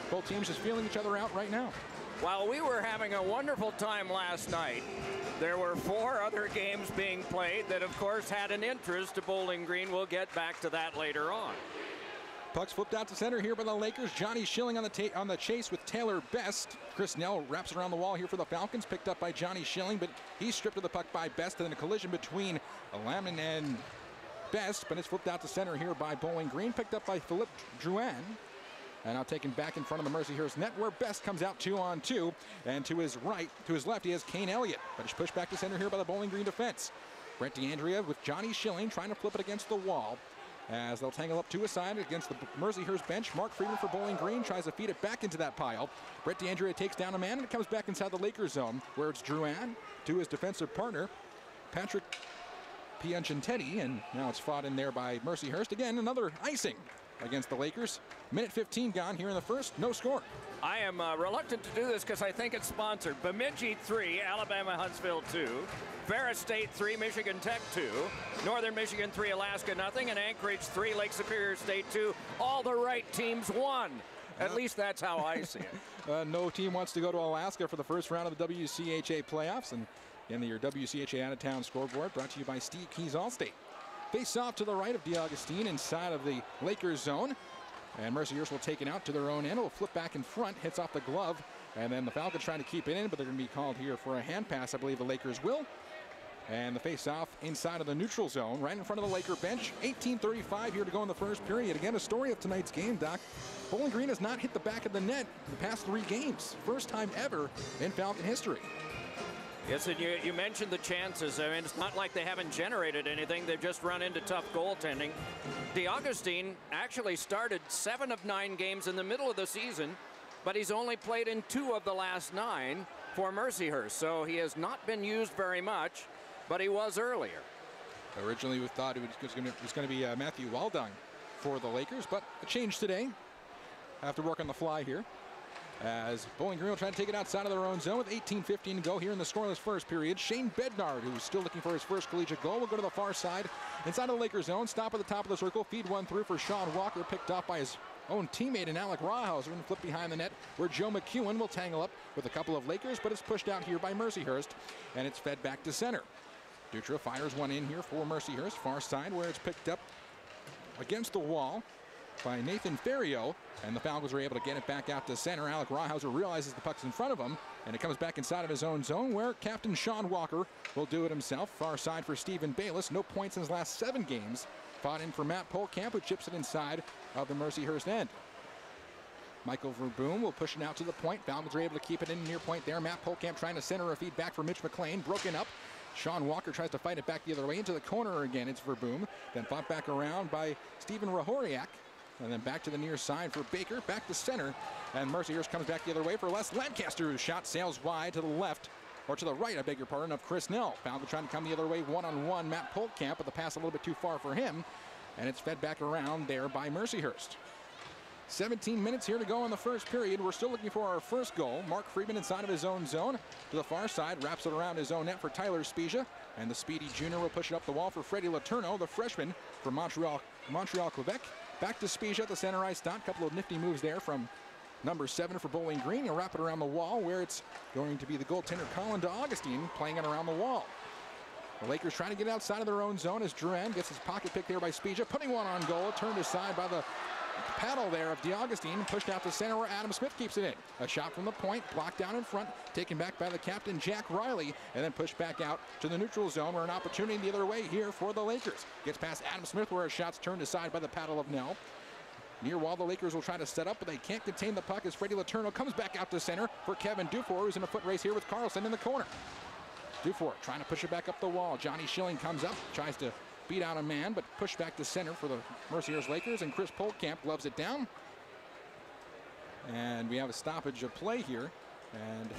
both teams just feeling each other out right now. While we were having a wonderful time last night, there were 4 other games being played that, of course, had an interest to Bowling Green. We'll get back to that later on. Puck's flipped out to center here by the Lakers. Johnny Schilling on the chase with Taylor Best. Chris Nell wraps around the wall here for the Falcons, picked up by Johnny Schilling, but he's stripped of the puck by Best, and then a collision between Lamin and Best, but it's flipped out to center here by Bowling Green, picked up by Philippe Drouin. And now taken back in front of the Mercyhurst net, where Best comes out 2-on-2. And to his left, he has Kane Elliott. But it's pushed back to center here by the Bowling Green defense. Brent DeAndrea with Johnny Schilling trying to flip it against the wall. As they'll tangle up to a side against the Mercyhurst bench. Mark Friedman for Bowling Green tries to feed it back into that pile. Brent DeAndrea takes down a man, and it comes back inside the Lakers zone, where it's Drouin to his defensive partner, Patrick Piangentetti. And now it's fought in there by Mercyhurst. Again, another icing against the Lakers. Minute 15 gone here in the first. No score. I am reluctant to do this because I think it's sponsored. Bemidji 3, Alabama Huntsville 2. Ferris State 3, Michigan Tech 2. Northern Michigan 3, Alaska nothing. And Anchorage 3, Lake Superior State 2. All the right teams won. At least that's how I see it. No team wants to go to Alaska for the first round of the WCHA playoffs. And in your WCHA out-of-town scoreboard, brought to you by Steve Keys Allstate. Face off to the right of DeAugustine inside of the Lakers zone. And Mercyhurst will take it out to their own end. Will flip back in front, hits off the glove. And then the Falcons trying to keep it in, but they're going to be called here for a hand pass. I believe the Lakers will. And the face-off inside of the neutral zone, right in front of the Laker bench. 18:35 here to go in the first period. Again, a story of tonight's game, Doc. Bowling Green has not hit the back of the net the past 3 games. First time ever in Falcon history. Yes, and you mentioned the chances. I mean, it's not like they haven't generated anything. They've just run into tough goaltending. DeAugustine actually started 7 of 9 games in the middle of the season, but he's only played in 2 of the last 9 for Mercyhurst. So he has not been used very much, but he was earlier. Originally, we thought it was going to be Matthew Waldung for the Lakers, but a change today. Have to work on the fly here. As Bowling Green will try to take it outside of their own zone with 18:15 to go here in the scoreless first period. Shane Bednard, who's still looking for his first collegiate goal, will go to the far side inside of the Lakers zone. Stop at the top of the circle. Feed one through for Sean Walker, picked off by his own teammate in Alec Rawhauser, and flip behind the net where Joe McEwen will tangle up with a couple of Lakers, but it's pushed out here by Mercyhurst, and it's fed back to center. Dutra fires one in here for Mercyhurst, far side where it's picked up against the wall by Nathan Ferrio, and the Falcons were able to get it back out to center. Alec Rawhauser realizes the puck's in front of him, and it comes back inside of his own zone where Captain Sean Walker will do it himself. Far side for Stephen Bayless. No points in his last 7 games. Fought in for Matt Polkamp, who chips it inside of the Mercyhurst end. Michael Verboom will push it out to the point. Falcons are able to keep it in near point there. Matt Polkamp trying to center a feed back for Mitch McLean. Broken up. Sean Walker tries to fight it back the other way into the corner again. It's Verboom. Then fought back around by Stephen Rahoriak. And then back to the near side for Baker, back to center. And Mercyhurst comes back the other way for Les Lancaster, whose shot sails wide to the left, or to the right, I beg your pardon, of Chris Nell. Falcon trying to come the other way, one-on-one, Matt Polkamp, but the pass a little bit too far for him. And it's fed back around there by Mercyhurst. 17 minutes here to go in the first period. We're still looking for our first goal. Mark Friedman inside of his own zone to the far side, wraps it around his own net for Tyler Spezia. And the speedy junior will push it up the wall for Freddie Letourneau, the freshman from Montreal, Quebec. Back to Spezia at the center ice dot. Couple of nifty moves there from number 7 for Bowling Green. He'll wrap it around the wall where it's going to be the goaltender Colin DeAugustine playing it around the wall. The Lakers trying to get outside of their own zone as Duran gets his pocket pick there by Spezia, putting one on goal, turned aside by the paddle there of DeAugustine, pushed out to center where Adam Smith keeps it in. A shot from the point, blocked down in front, taken back by the captain Jack Riley, and then pushed back out to the neutral zone where an opportunity the other way here for the Lakers. Gets past Adam Smith where a shot's turned aside by the paddle of Nell. Near wall, the Lakers will try to set up, but they can't contain the puck as Freddie Letourneau comes back out to center for Kevin Dufour, who's in a foot race here with Carlson in the corner. Dufour trying to push it back up the wall. Johnny Schilling comes up, tries to beat out a man, but pushed back to center for the Mercyhurst Lakers, and Chris Polkamp gloves it down. And we have a stoppage of play here. And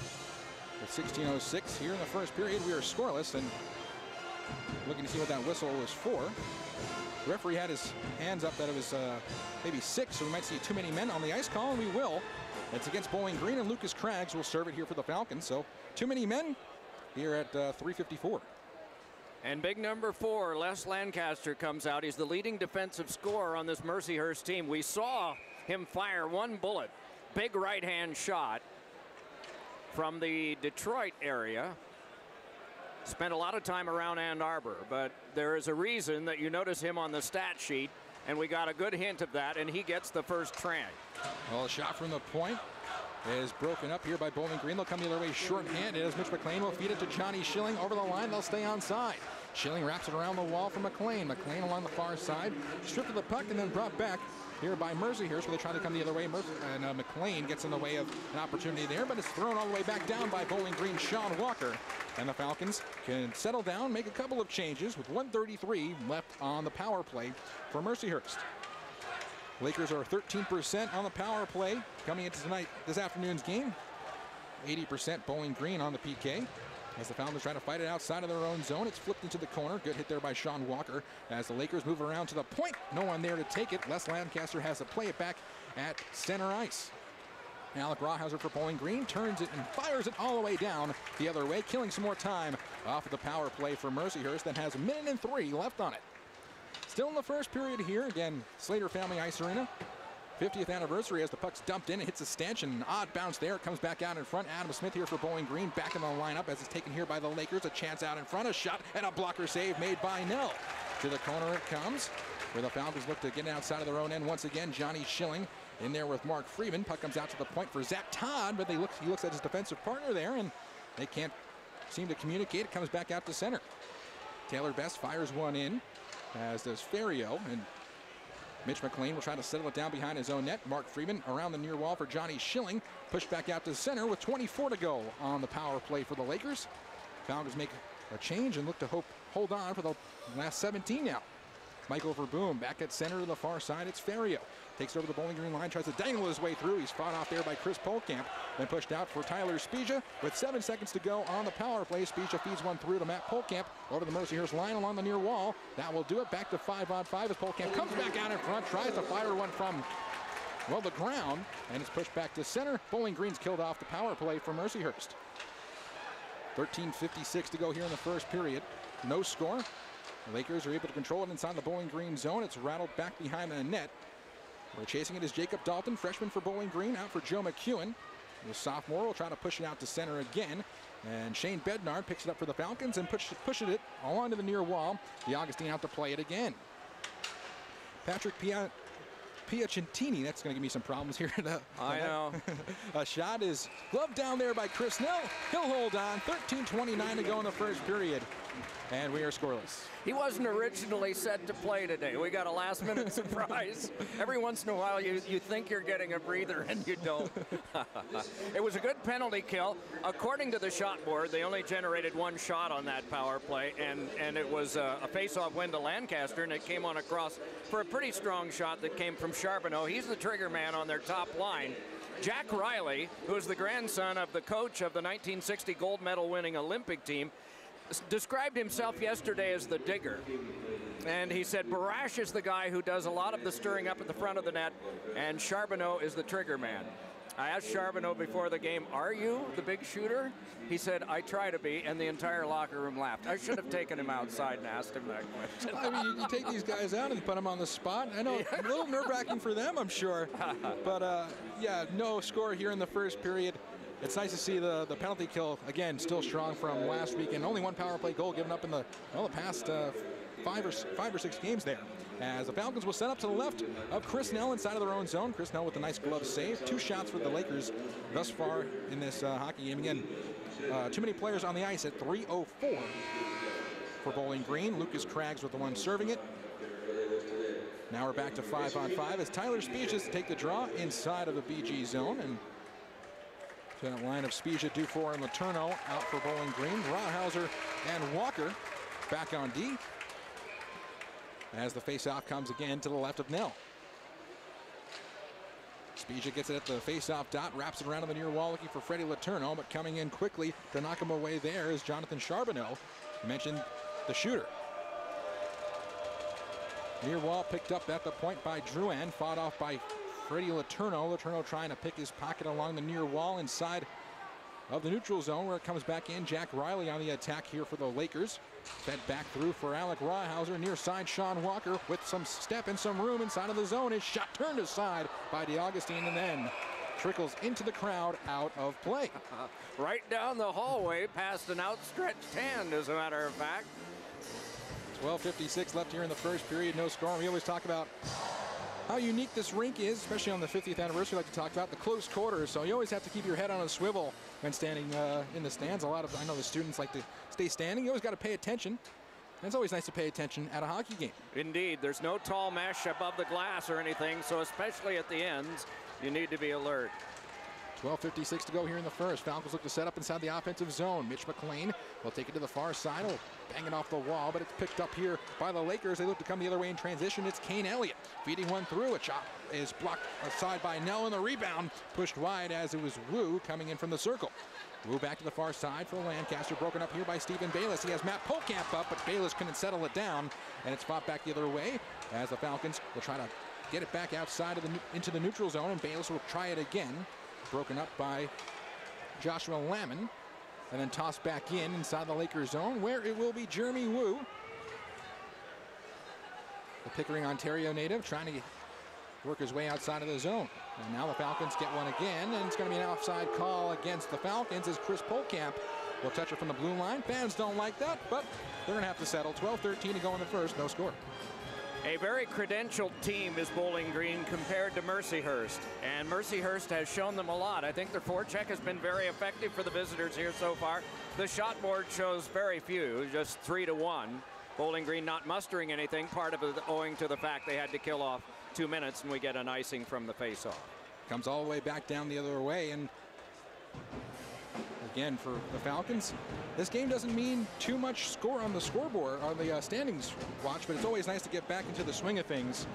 with 16:06 here in the first period, we are scoreless, and looking to see what that whistle was for. The referee had his hands up that it was maybe 6, so we might see too many men on the ice call, and we will. It's against Bowling Green, and Lucas Craggs will serve it here for the Falcons. So too many men here at 3:54. And big number 4, Les Lancaster, comes out. He's the leading defensive scorer on this Mercyhurst team. We saw him fire one bullet big right-hand shot from the Detroit area. Spent a lot of time around Ann Arbor, but there is a reason that you notice him on the stat sheet, and we got a good hint of that, and he gets the first try. Well, a shot from the point is broken up here by Bowling Green. They'll come the other way short-handed as Mitch McLean will feed it to Johnny Schilling over the line. They'll stay onside. Schilling wraps it around the wall for McLean. McLean along the far side, stripped of the puck and then brought back here by Mercyhurst, where they try to come the other way. And McLean gets in the way of an opportunity there, but it's thrown all the way back down by Bowling Green Sean Walker. And the Falcons can settle down, make a couple of changes with 1:33 left on the power play for Mercyhurst. Lakers are 13% on the power play coming into this afternoon's game. 80% Bowling Green on the PK. As the Falcons try to fight it outside of their own zone, it's flipped into the corner. Good hit there by Sean Walker. As the Lakers move around to the point, no one there to take it. Les Lancaster has to play it back at center ice. Alec Rawhauser for Bowling Green turns it and fires it all the way down the other way, killing some more time off of the power play for Mercyhurst that has 1:03 left on it. Still in the first period here. Again, Slater Family Ice Arena. 50th anniversary as the puck's dumped in. It hits a stanchion. An odd bounce there. It comes back out in front. Adam Smith here for Bowling Green. Back in the lineup as it's taken here by the Lakers. A chance out in front. A shot and a blocker save made by Nell. To the corner it comes, where the Falcons look to get outside of their own end once again. Johnny Schilling in there with Mark Freeman. Puck comes out to the point for Zach Todd, but he looks at his defensive partner there, and they can't seem to communicate. It comes back out to center. Taylor Best fires one in, as does Ferrio, and Mitch McLean will try to settle it down behind his own net. Mark Freeman around the near wall for Johnny Schilling. Pushed back out to center with 24 to go on the power play for the Lakers. Falcons make a change and look to hold on for the last 17 now. Michael Verboom back at center to the far side. It's Ferrio. Takes it over the Bowling Green line, tries to dangle his way through. He's fought off there by Chris Polkamp. Then pushed out for Tyler Spezia. With 7 seconds to go on the power play, Spezia feeds one through to Matt Polkamp over the Mercyhurst line along the near wall. That will do it. Back to 5-on-5 as Polkamp comes back out in front, tries to fire one from, well, the ground, and it's pushed back to center. Bowling Green's killed off the power play for Mercyhurst. 13:56 to go here in the first period. No score. The Lakers are able to control it inside the Bowling Green zone. It's rattled back behind the net. We're chasing it is Jacob Dalton, freshman for Bowling Green, out for Joe McEwen. The sophomore will try to push it out to center again. And Shane Bednard picks it up for the Falcons and pushes it along to the near wall. The Augustine out to play it again. Patrick Piacentini, that's going to give me some problems here. I know. A shot is gloved down there by Chris Nell. He'll hold on. 13:29 to go in the first period. And we are scoreless. He wasn't originally set to play today. We got a last-minute surprise. Every once in a while, you think you're getting a breather, and you don't. It was a good penalty kill. According to the shot board, they only generated one shot on that power play, and it was a face-off win to Lancaster, and it came on across for a pretty strong shot that came from Charbonneau. He's the trigger man on their top line. Jack Riley, who is the grandson of the coach of the 1960 gold medal-winning Olympic team, described himself yesterday as the digger. And he said Barash is the guy who does a lot of the stirring up at the front of the net, and Charbonneau is the trigger man. I asked Charbonneau before the game, are you the big shooter? He said, I try to be, and the entire locker room laughed. I should have taken him outside and asked him that question. I mean, you take these guys out and put them on the spot. I know, a little nerve-wracking for them, I'm sure. But, yeah, no score here in the first period. It's nice to see the penalty kill, again, still strong from last weekend. Only one power play goal given up in the past five or six games there. As the Falcons will set up to the left of Chris Nell inside of their own zone. Chris Nell with a nice glove save. 2 shots for the Lakers thus far in this hockey game. Again, too many players on the ice at 3:04 for Bowling Green. Lucas Craggs with the one serving it. Now we're back to 5-on-5 as Tyler Spezia to take the draw inside of the BG zone. And to that line of Spezia, Dufour, and Letourneau out for Bowling Green. Rawhauser and Walker back on D. As the face-off comes again to the left of Nell. Spezia gets it at the face-off dot, wraps it around on the near wall looking for Freddie Letourneau, but coming in quickly to knock him away there is Jonathan Charbonneau. I mentioned the shooter. Near wall picked up at the point by Drouin, fought off by Freddie Letourneau. Letourneau trying to pick his pocket along the near wall inside of the neutral zone where it comes back in. Jack Riley on the attack here for the Lakers. Fed back through for Alec Rawhauser. Near side Sean Walker with some step and some room inside of the zone. His shot turned aside by DeAugustine, and then trickles into the crowd out of play. Right down the hallway past an outstretched hand, as a matter of fact. 12:56 left here in the first period, no score. We always talk about how unique this rink is, especially on the 50th anniversary. Like to talk about the close quarters, so you always have to keep your head on a swivel when standing in the stands. I know the students like to stay standing. You always got to pay attention. And it's always nice to pay attention at a hockey game. Indeed, there's no tall mesh above the glass or anything, so especially at the ends, you need to be alert. 12:56 to go here in the first. Falcons look to set up inside the offensive zone. Mitch McLean will take it to the far side. He'll bang it off the wall, but it's picked up here by the Lakers. They look to come the other way in transition. It's Kane Elliott feeding one through. A chop is blocked aside by Nell, and the rebound pushed wide as it was Wu coming in from the circle. Wu back to the far side for Lancaster, broken up here by Stephen Bayless. He has Matt Polkamp up, but Bayless couldn't settle it down, and it's fought back the other way as the Falcons will try to get it back outside of into the neutral zone, and Bayless will try it again. Broken up by Joshua Lamon, and then tossed back inside the Lakers zone, where it will be Jeremy Wu, the Pickering, Ontario native, trying to work his way outside of the zone. And now the Falcons get one again, and it's going to be an offside call against the Falcons as Chris Polkamp will touch it from the blue line. Fans don't like that, but they're going to have to settle. 12:13 to go in the first, no score. A very credentialed team is Bowling Green compared to Mercyhurst, and Mercyhurst has shown them a lot. I think their forecheck has been very effective for the visitors here so far. The shot board shows very few, just 3-1. Bowling Green not mustering anything, part of it owing to the fact they had to kill off 2 minutes, and we get an icing from the faceoff. Comes all the way back down the other way, and again for the Falcons, this game doesn't mean too much score on the scoreboard, on the standings watch, but it's always nice to get back into the swing of things,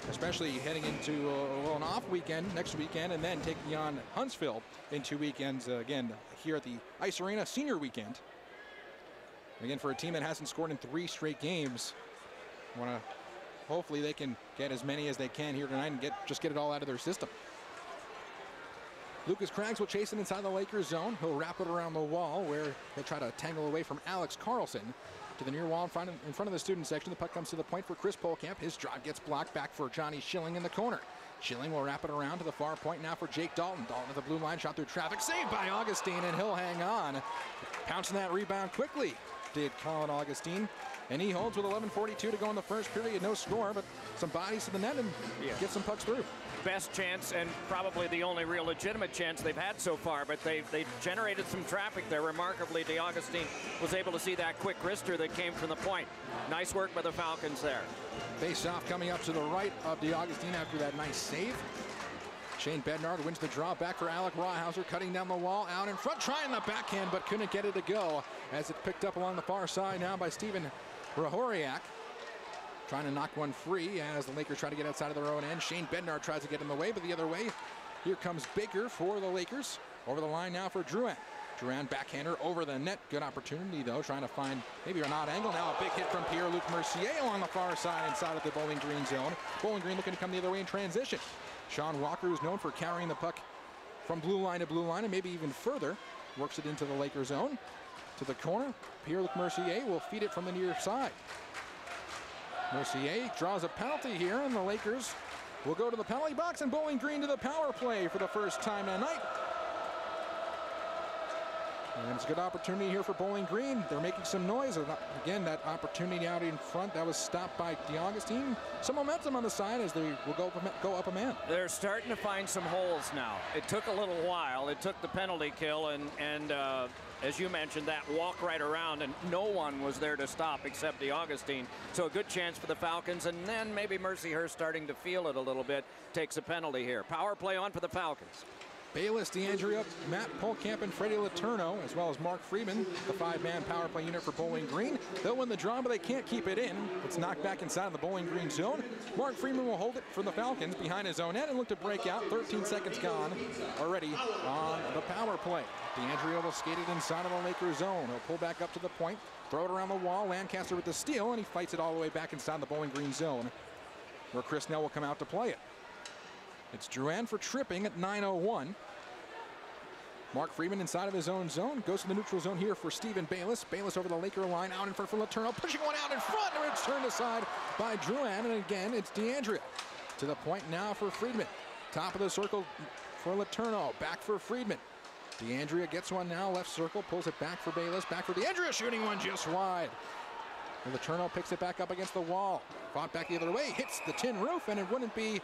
especially heading into an off weekend next weekend, and then taking on Huntsville in 2 weekends again here at the Ice Arena Senior Weekend. Again, for a team that hasn't scored in 3 straight games, hopefully they can get as many as they can here tonight and just get it all out of their system. Lucas Craggs will chase it inside the Lakers zone. He'll wrap it around the wall where he'll try to tangle away from Alex Carlson to the near wall in front of the student section. The puck comes to the point for Chris Polkamp. His drive gets blocked back for Johnny Schilling in the corner. Schilling will wrap it around to the far point now for Jake Dalton. Dalton at the blue line, shot through traffic, saved by Augustine, and he'll hang on. Pouncing that rebound quickly did Colin Augustine, and he holds with 11:42 to go in the first period. No score, but some bodies to the net and get some pucks through. Best chance, and probably the only real legitimate chance they've had so far, but they generated some traffic there. Remarkably, DeAugustine was able to see that quick wrister that came from the point. Nice work by the Falcons there. Face-off coming up to the right of DeAugustine after that nice save. Shane Bednard wins the draw back for Alec Rawhauser, cutting down the wall, out in front, trying the backhand, but couldn't get it to go as it's picked up along the far side now by Stephen Rahoriak. Trying to knock one free as the Lakers try to get outside of their own end. Shane Bednard tries to get in the way, but the other way. Here comes Baker for the Lakers. Over the line now for Drouin. Drouin backhander over the net. Good opportunity, though, trying to find maybe an odd angle. Now a big hit from Pierre-Luc Mercier along the far side inside of the Bowling Green zone. Bowling Green looking to come the other way in transition. Sean Walker, who's known for carrying the puck from blue line to blue line and maybe even further, works it into the Lakers zone. To the corner, Pierre-Luc Mercier will feed it from the near side. Mercier draws a penalty here, and the Lakers will go to the penalty box, and Bowling Green to the power play for the first time tonight. And it's a good opportunity here for Bowling Green. They're making some noise. Again, that opportunity out in front, that was stopped by DeAugustine. Some momentum on the side as they will go up a man. They're starting to find some holes now. It took a little while. It took the penalty kill and as you mentioned, that walk right around, and no one was there to stop except DeAugustine. So a good chance for the Falcons, and then maybe Mercyhurst starting to feel it a little bit, takes a penalty here. Power play on for the Falcons. Bayless, DeAndrea, Matt Polkamp, and Freddie Letourneau, as well as Mark Freeman, the 5-man power play unit for Bowling Green. They'll win the draw, but they can't keep it in. It's knocked back inside of the Bowling Green zone. Mark Freeman will hold it for the Falcons behind his own net and look to break out. 13 seconds gone already on the power play. DeAndrea will skate it inside of the Lakers zone. He'll pull back up to the point, throw it around the wall. Lancaster with the steal, and he fights it all the way back inside the Bowling Green zone, where Chris Nell will come out to play it. It's Drouin for tripping at 9:01. Mark Freeman inside of his own zone. Goes to the neutral zone here for Stephen Bayless. Bayless over the Laker line, out in front for Letourneau. Pushing one out in front, and it's turned aside by Drouin. And again, it's DeAndrea. To the point now for Friedman. Top of the circle for Letourneau. Back for Friedman. DeAndrea gets one now. Left circle. Pulls it back for Bayless. Back for DeAndrea. Shooting one just wide. Letourneau picks it back up against the wall. Fought back the other way. Hits the tin roof, and it wouldn't be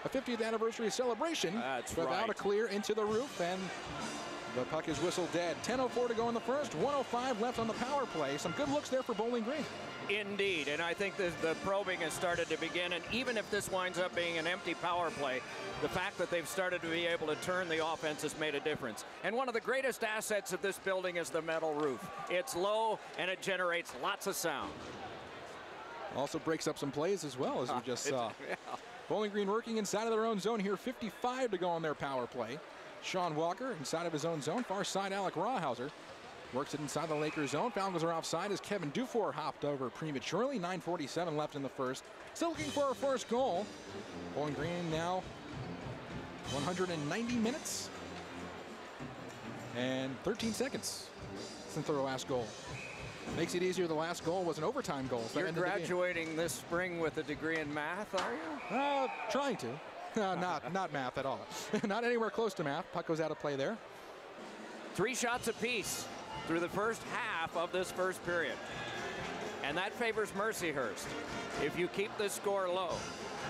a 50th anniversary celebration without a clear into the roof, and the puck is whistled dead. 10:04 to go in the first. 1:05 left on the power play. Some good looks there for Bowling Green. Indeed, and I think the probing has started to begin, and even if this winds up being an empty power play, the fact that they've started to be able to turn the offense has made a difference. And one of the greatest assets of this building is the metal roof. It's low, and it generates lots of sound. Also breaks up some plays as well, as we just saw. Yeah. Bowling Green working inside of their own zone here. 55 to go on their power play. Sean Walker inside of his own zone. Far side, Alec Rawhauser works it inside the Lakers zone. Falcons are offside as Kevin Dufour hopped over prematurely. 9:47 left in the first. Still looking for a first goal. Bowling Green now 190 minutes and 13 seconds since their last goal. Makes it easier. The last goal was an overtime goal. So you're graduating this spring with a degree in math, are you? Trying to. Not math at all. Not anywhere close to math. Puck goes out of play there. 3 shots apiece through the first half of this first period. And that favors Mercyhurst. If you keep this score low,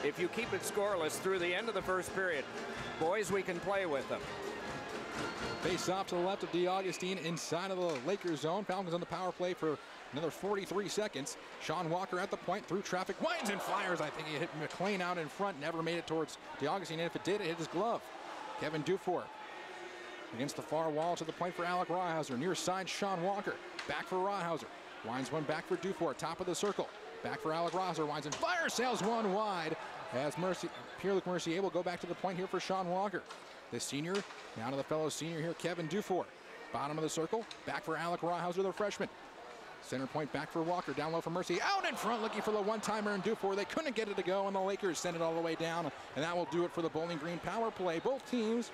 if you keep it scoreless through the end of the first period, boys, we can play with them. Face off to the left of DeAugustine inside of the Lakers zone. Falcons on the power play for another 43 seconds. Sean Walker at the point through traffic. Winds and fires. I think he hit McLean out in front. Never made it towards DeAugustine. And if it did, it hit his glove. Kevin Dufour against the far wall to the point for Alec Rawhauser. Near side, Sean Walker. Back for Rawhauser. Winds one back for Dufour. Top of the circle. Back for Alec Rawhauser. Winds and fires. Sails one wide as Pierre-Luc Mercier will go back to the point here for Sean Walker. The senior, now to the fellow senior here, Kevin Dufour. Bottom of the circle, back for Alec Rawhauser, the freshman. Center point back for Walker, down low for Mercy. Out in front, looking for the one-timer in Dufour. They couldn't get it to go, and the Lakers send it all the way down. And that will do it for the Bowling Green power play. Both teams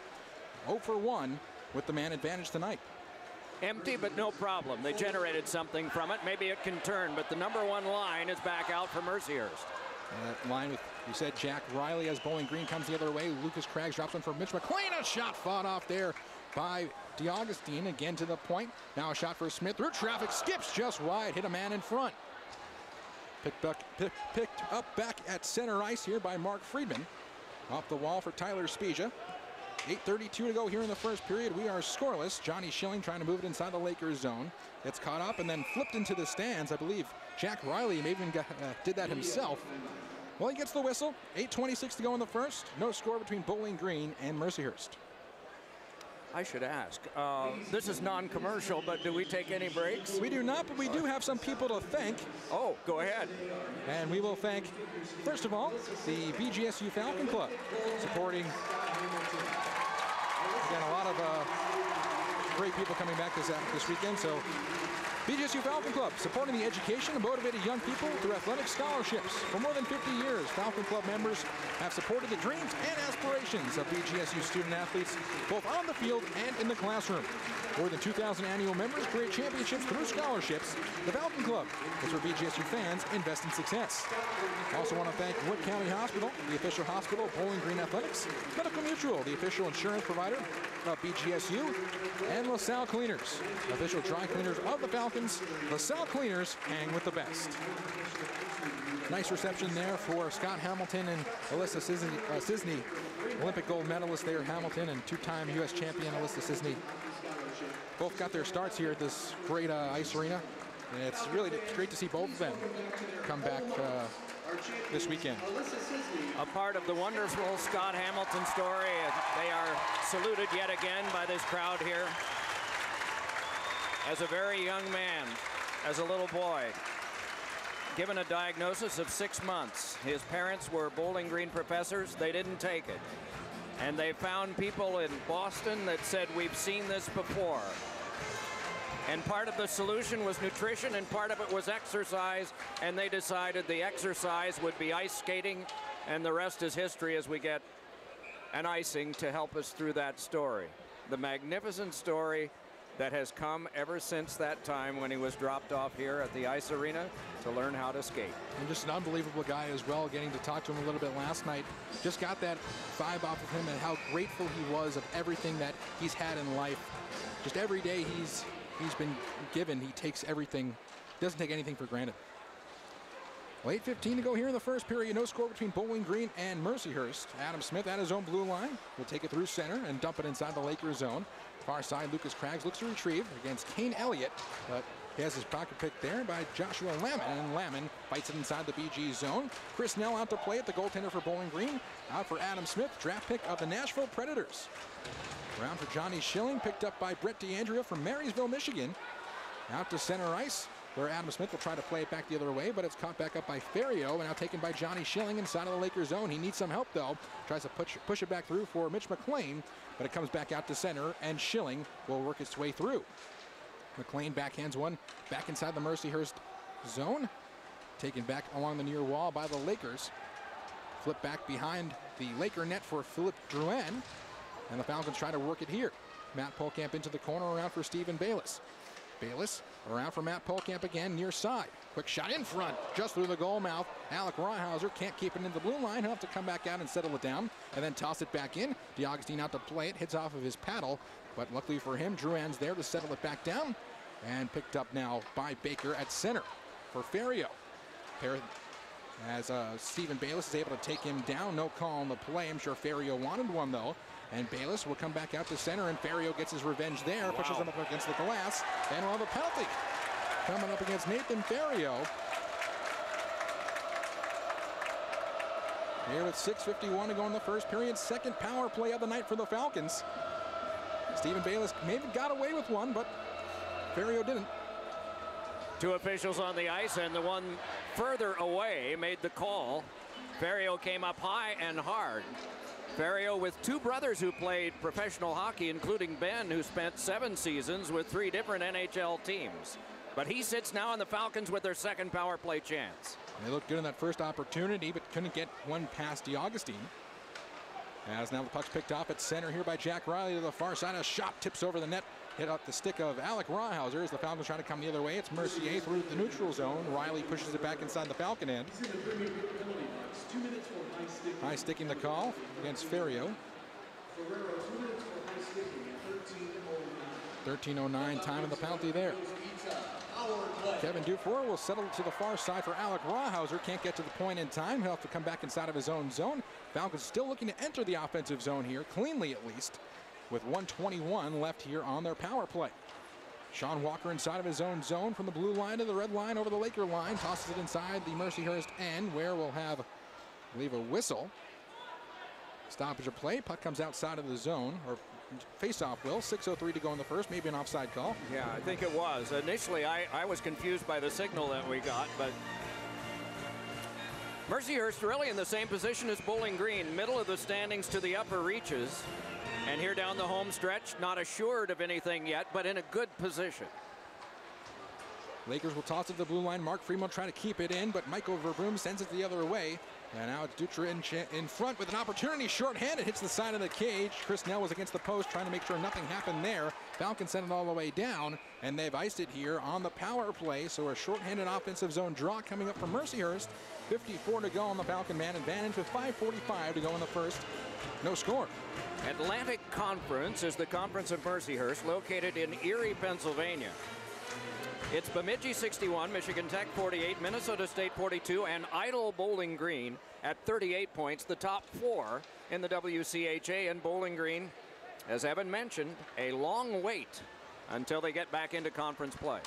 0 for 1 with the man advantage tonight. Empty, but no problem. They generated something from it. Maybe it can turn, but the number 1 line is back out for Mercyhurst. Line with, you said, Jack Riley as Bowling Green comes the other way. Lucas Craggs drops one for Mitch McLean. A shot fought off there by DeAugustine. Again to the point. Now a shot for Smith. Through traffic. Skips just wide. Hit a man in front. Picked up back at center ice here by Mark Friedman. Off the wall for Tyler Spezia. 8:32 to go here in the first period. We are scoreless. Johnny Schilling trying to move it inside the Lakers zone. It's caught up and then flipped into the stands. I believe Jack Riley maybe even did that himself. Well, he gets the whistle. 8:26 to go in the first. No score between Bowling Green and Mercyhurst. I should ask. This is non-commercial, but do we take any breaks? We do not, but we do have some people to thank. Oh, go ahead. And we will thank, first of all, the BGSU Falcon Club, supporting, again, a lot of great people coming back this weekend. So BGSU Falcon Club, supporting the education of motivated young people through athletic scholarships. For more than 50 years, Falcon Club members have supported the dreams and aspirations of BGSU student athletes, both on the field and in the classroom. More than 2,000 annual members create championships through scholarships. The Falcon Club is where BGSU fans invest in success. I also want to thank Wood County Hospital, the official hospital of Bowling Green Athletics, Medical Mutual, the official insurance provider of BGSU, and LaSalle Cleaners, official dry cleaners of the Falcons. LaSalle Cleaners hang with the best. Nice reception there for Scott Hamilton and Alyssa Cisney, Olympic gold medalist there, Hamilton, and 2-time U.S. champion Alyssa Cisney. Both got their starts here at this great ice arena. And it's really great to see both of them come back this weekend. A part of the wonderful Scott Hamilton story. They are saluted yet again by this crowd here. As a very young man, as a little boy, given a diagnosis of 6 months. His parents were Bowling Green professors. They didn't take it. And they found people in Boston that said, we've seen this before. And part of the solution was nutrition, and part of it was exercise, and they decided the exercise would be ice skating, and the rest is history as we get an icing to help us through that story. The magnificent story that has come ever since that time when he was dropped off here at the ice arena to learn how to skate. And just an unbelievable guy as well, getting to talk to him a little bit last night. Just got that vibe off of him and how grateful he was of everything that he's had in life. Just every day he's been given, he takes everything, doesn't take anything for granted. Well, 8:15 to go here in the first period. No score between Bowling Green and Mercyhurst. Adam Smith at his own blue line will take it through center and dump it inside the Lakers zone. Far side, Lucas Craggs looks to retrieve against Kane Elliott, but he has his pocket picked there by Joshua Lamon, and Lamon fights it inside the BG zone. Chris Nell out to play it, the goaltender for Bowling Green. Out for Adam Smith, draft pick of the Nashville Predators. Around for Johnny Schilling, picked up by Brett DeAndrea from Marysville, Michigan. Out to center ice, where Adam Smith will try to play it back the other way, but it's caught back up by Ferrio, and now taken by Johnny Schilling inside of the Lakers zone. He needs some help, though. Tries to push it back through for Mitch McLean, but it comes back out to center, and Schilling will work its way through. McLean backhands one back inside the Mercyhurst zone. Taken back along the near wall by the Lakers. Flip back behind the Laker net for Philip Drouin, and the Falcons try to work it here. Matt Polkamp into the corner, around for Stephen Bayless. Bayless around for Matt Polkamp again, near side. Quick shot in front, just through the goal mouth. Alec Ryhauser can't keep it in the blue line. He'll have to come back out and settle it down, and then toss it back in. DeAugustine out to play it, hits off of his paddle, but luckily for him, Drouin's there to settle it back down, and picked up now by Baker at center for Ferrio. As Stephen Bayless is able to take him down, no call on the play. I'm sure Ferrio wanted one, though. And Bayless will come back out to center, and Ferrio gets his revenge there, pushes him up against the glass, and we'll have a penalty coming up against Nathan Ferrio. Here with 6:51 to go in the first period, second power play of the night for the Falcons. Stephen Bayless maybe got away with one, but Ferrio didn't. Two officials on the ice, and the one further away made the call. Ferrio came up high and hard. Ferrio with two brothers who played professional hockey, including Ben, who spent 7 seasons with 3 different NHL teams. But he sits now on the Falcons with their second power play chance. They looked good in that first opportunity, but couldn't get one past DeAugustine. As now the puck's picked off at center here by Jack Riley to the far side. A shot tips over the net, hit up the stick of Alec Ryhauser as the Falcons try to come the other way. It's Mercier through the neutral zone. Riley pushes it back inside the Falcon end. High sticking the call against Ferrio. 13:09 time of the penalty there. Kevin Dufour will settle to the far side for Alec Ryhauser. Can't get to the point in time. He'll have to come back inside of his own zone. Falcons still looking to enter the offensive zone here, cleanly at least, with 1:21 left here on their power play. Sean Walker inside of his own zone from the blue line to the red line over the Laker line. Tosses it inside the Mercyhurst end, where we'll have, I believe, a whistle. Stoppage of play. Puck comes outside of the zone, or face-off will. 6:03 to go in the first. Maybe an offside call. Yeah, I think it was. Initially, I was confused by the signal that we got, but Mercyhurst really in the same position as Bowling Green, middle of the standings to the upper reaches. And here down the home stretch, not assured of anything yet, but in a good position. Lakers will toss it to the blue line. Mark Freeman will try to keep it in, but Michael Verboom sends it the other way. And now it's Dutra in front with an opportunity. Short-handed, hits the side of the cage. Chris Nell was against the post, trying to make sure nothing happened there. Falcons sent it all the way down, and they've iced it here on the power play. So a short-handed offensive zone draw coming up from Mercyhurst. 54 to go on the Falcon man advantage with 5:45 to go in the first. No score. Atlantic Conference is the conference of Mercyhurst, located in Erie, Pennsylvania. It's Bemidji 61, Michigan Tech 48, Minnesota State 42, and Idle Bowling Green at 38 points, the top 4 in the WCHA. And Bowling Green, as Evan mentioned, a long wait until they get back into conference play.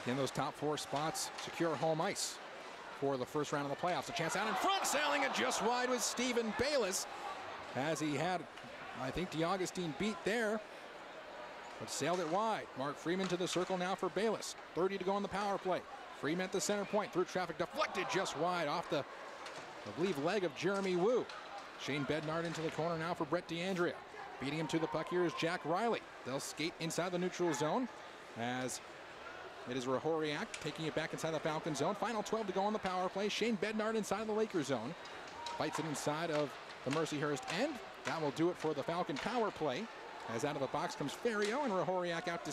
Again, those top 4 spots secure home ice for the first round of the playoffs. A chance out in front, sailing it just wide with Stephen Bayless, as he had, I think, DeAugustine beat there, but sailed it wide. Mark Freeman to the circle now for Bayless. 30 to go on the power play. Freeman at the center point, through traffic, deflected just wide off the, I believe, leg of Jeremy Wu. Shane Bednard into the corner now for Brett DeAndrea. Beating him to the puck here is Jack Riley. They'll skate inside the neutral zone as it is Rahoriak taking it back inside the Falcon zone. Final 12 to go on the power play. Shane Bednard inside the Lakers zone. Fights it inside of the Mercyhurst end. That will do it for the Falcon power play. As out of the box comes Ferrio, and Rahoriak out to